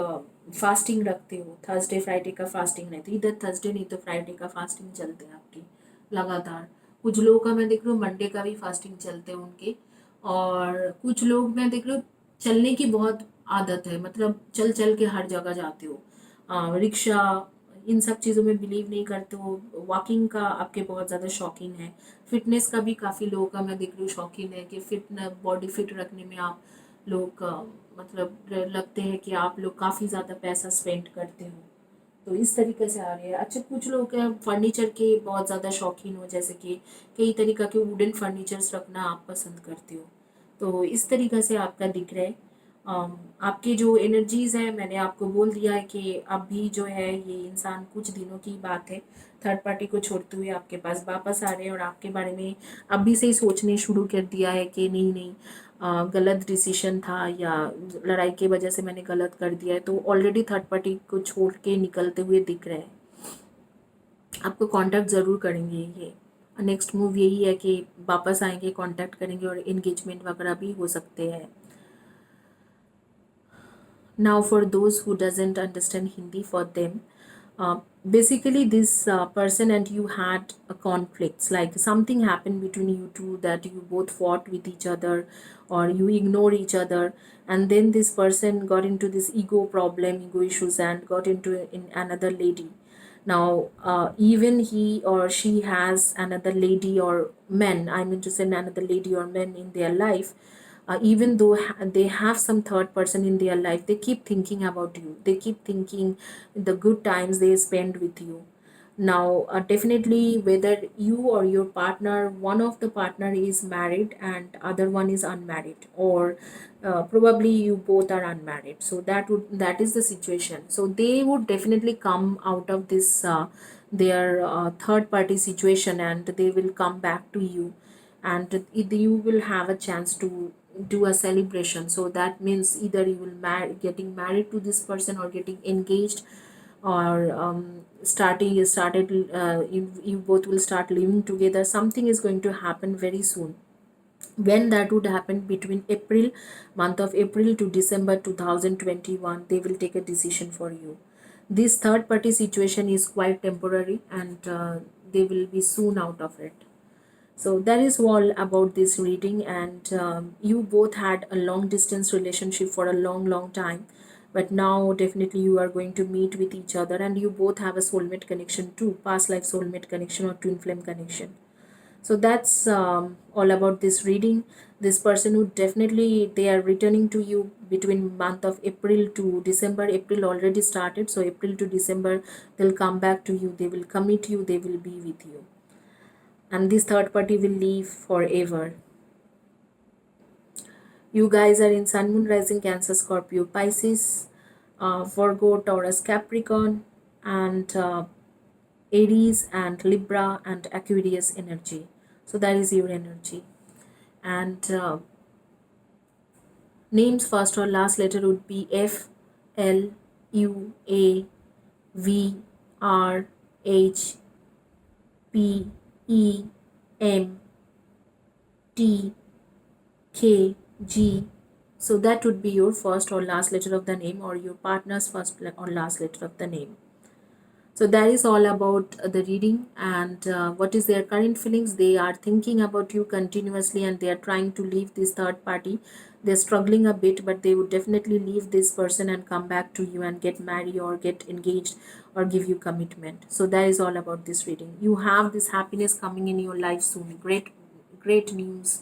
फास्टिंग रखते हो। थर्सडे फ्राइडे का फास्टिंग नहीं तो इधर थर्सडे नहीं तो फ्राइडे का फास्टिंग चलते हैं आपकी लगातार। कुछ लोगों का मैं देख रही हूँ मंडे का भी फास्टिंग चलते हैं उनके। और कुछ लोग मैं देख रही हूँ चलने की बहुत आदत है, मतलब चल चल के हर जगह जाते हो, रिक्शा, इन सब चीज़ों में बिलीव नहीं करते हो। वॉकिंग का आपके बहुत ज़्यादा शौकीन है। फिटनेस का भी काफ़ी लोगों का मैं देख रही हूँ शौकीन है कि बॉडी फिट रखने में आप लोग मतलब लगते हैं कि आप लोग काफ़ी ज़्यादा पैसा स्पेंड करते हो। तो इस तरीके से आ रही है। अच्छा, कुछ लोग क्या फर्नीचर के बहुत ज़्यादा शौकीन हो, जैसे कि कई तरीक़ा के वुडन फर्नीचर्स रखना आप पसंद करते हो। तो इस तरीक़ा से आपका दिख रहा है। आपकी जो एनर्जीज़ है मैंने आपको बोल दिया है कि अभी जो है ये इंसान कुछ दिनों की बात है, थर्ड पार्टी को छोड़ते हुए आपके पास वापस आ रहे हैं और आपके बारे में अभी से ही सोचने शुरू कर दिया है कि नहीं नहीं, गलत डिसीजन था या लड़ाई की वजह से मैंने गलत कर दिया है। तो ऑलरेडी थर्ड पार्टी को छोड़ के निकलते हुए दिख रहे हैं। आपको कांटेक्ट ज़रूर करेंगे ये। नेक्स्ट मूव यही है कि वापस आएंगे, कांटेक्ट करेंगे और एंगेजमेंट वगैरह भी हो सकते हैं। Now, for those who doesn't understand Hindi, for them, basically this person and you had a conflicts, like something happened between you two, that you both fought with each other or you ignore each other, and then this person got into this ego issues, and got into in another lady. Now, even he or she has another lady or men, I mean to say another lady or men in their life. Even though they have some third person in their life, they keep thinking about you, they keep thinking the good times they spend with you. Now, definitely, whether you or your partner, one of the partner is married and other one is unmarried, or probably you both are unmarried, so that is the situation. So they would definitely come out of this their third party situation, and they will come back to you, and you will have a chance to do a celebration. So that means either you will getting married to this person or getting engaged, or you both will start living together. Something is going to happen very soon. When that would happen between month of April to December 2021, they will take a decision for you. This third party situation is quite temporary, and they will be soon out of it. So that is all about this reading, and you both had a long distance relationship for a long, long time, but now definitely you are going to meet with each other, and you both have a soulmate connection too, past life soulmate connection or twin flame connection. So that's all about this reading. This person who definitely they are returning to you between month of April to December. April already started, so April to December they'll come back to you, they will commit you, they will be with you, and this third party will leave forever. You guys are in Sun, Moon, Rising, Cancer, Scorpio, Pisces, Virgo, Taurus, Capricorn, and Aries and Libra and Aquarius energy. So that is your energy. And names first or last letter would be F, L, U, A, V, R, H, P, E, M, T, K, G. So that would be your first or last letter of the name, or your partner's first or last letter of the name. So that is all about the reading, and what is their current feelings. They are thinking about you continuously, and they are trying to leave this third party. They're struggling a bit, but they would definitely leave this person and come back to you and get married or get engaged or give you commitment. So that is all about this reading. You have this happiness coming in your life soon. Great news,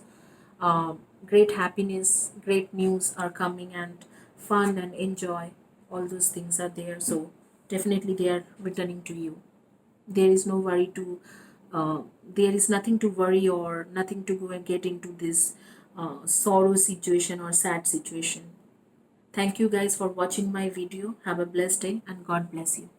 uh, great happiness, great news are coming, and fun and enjoy, all those things are there. So definitely they are returning to you. There is no worry to there is nothing to worry or nothing to go and get into this sorrow situation or sad situation. Thank you guys for watching my video. Have a blessed day and God bless you.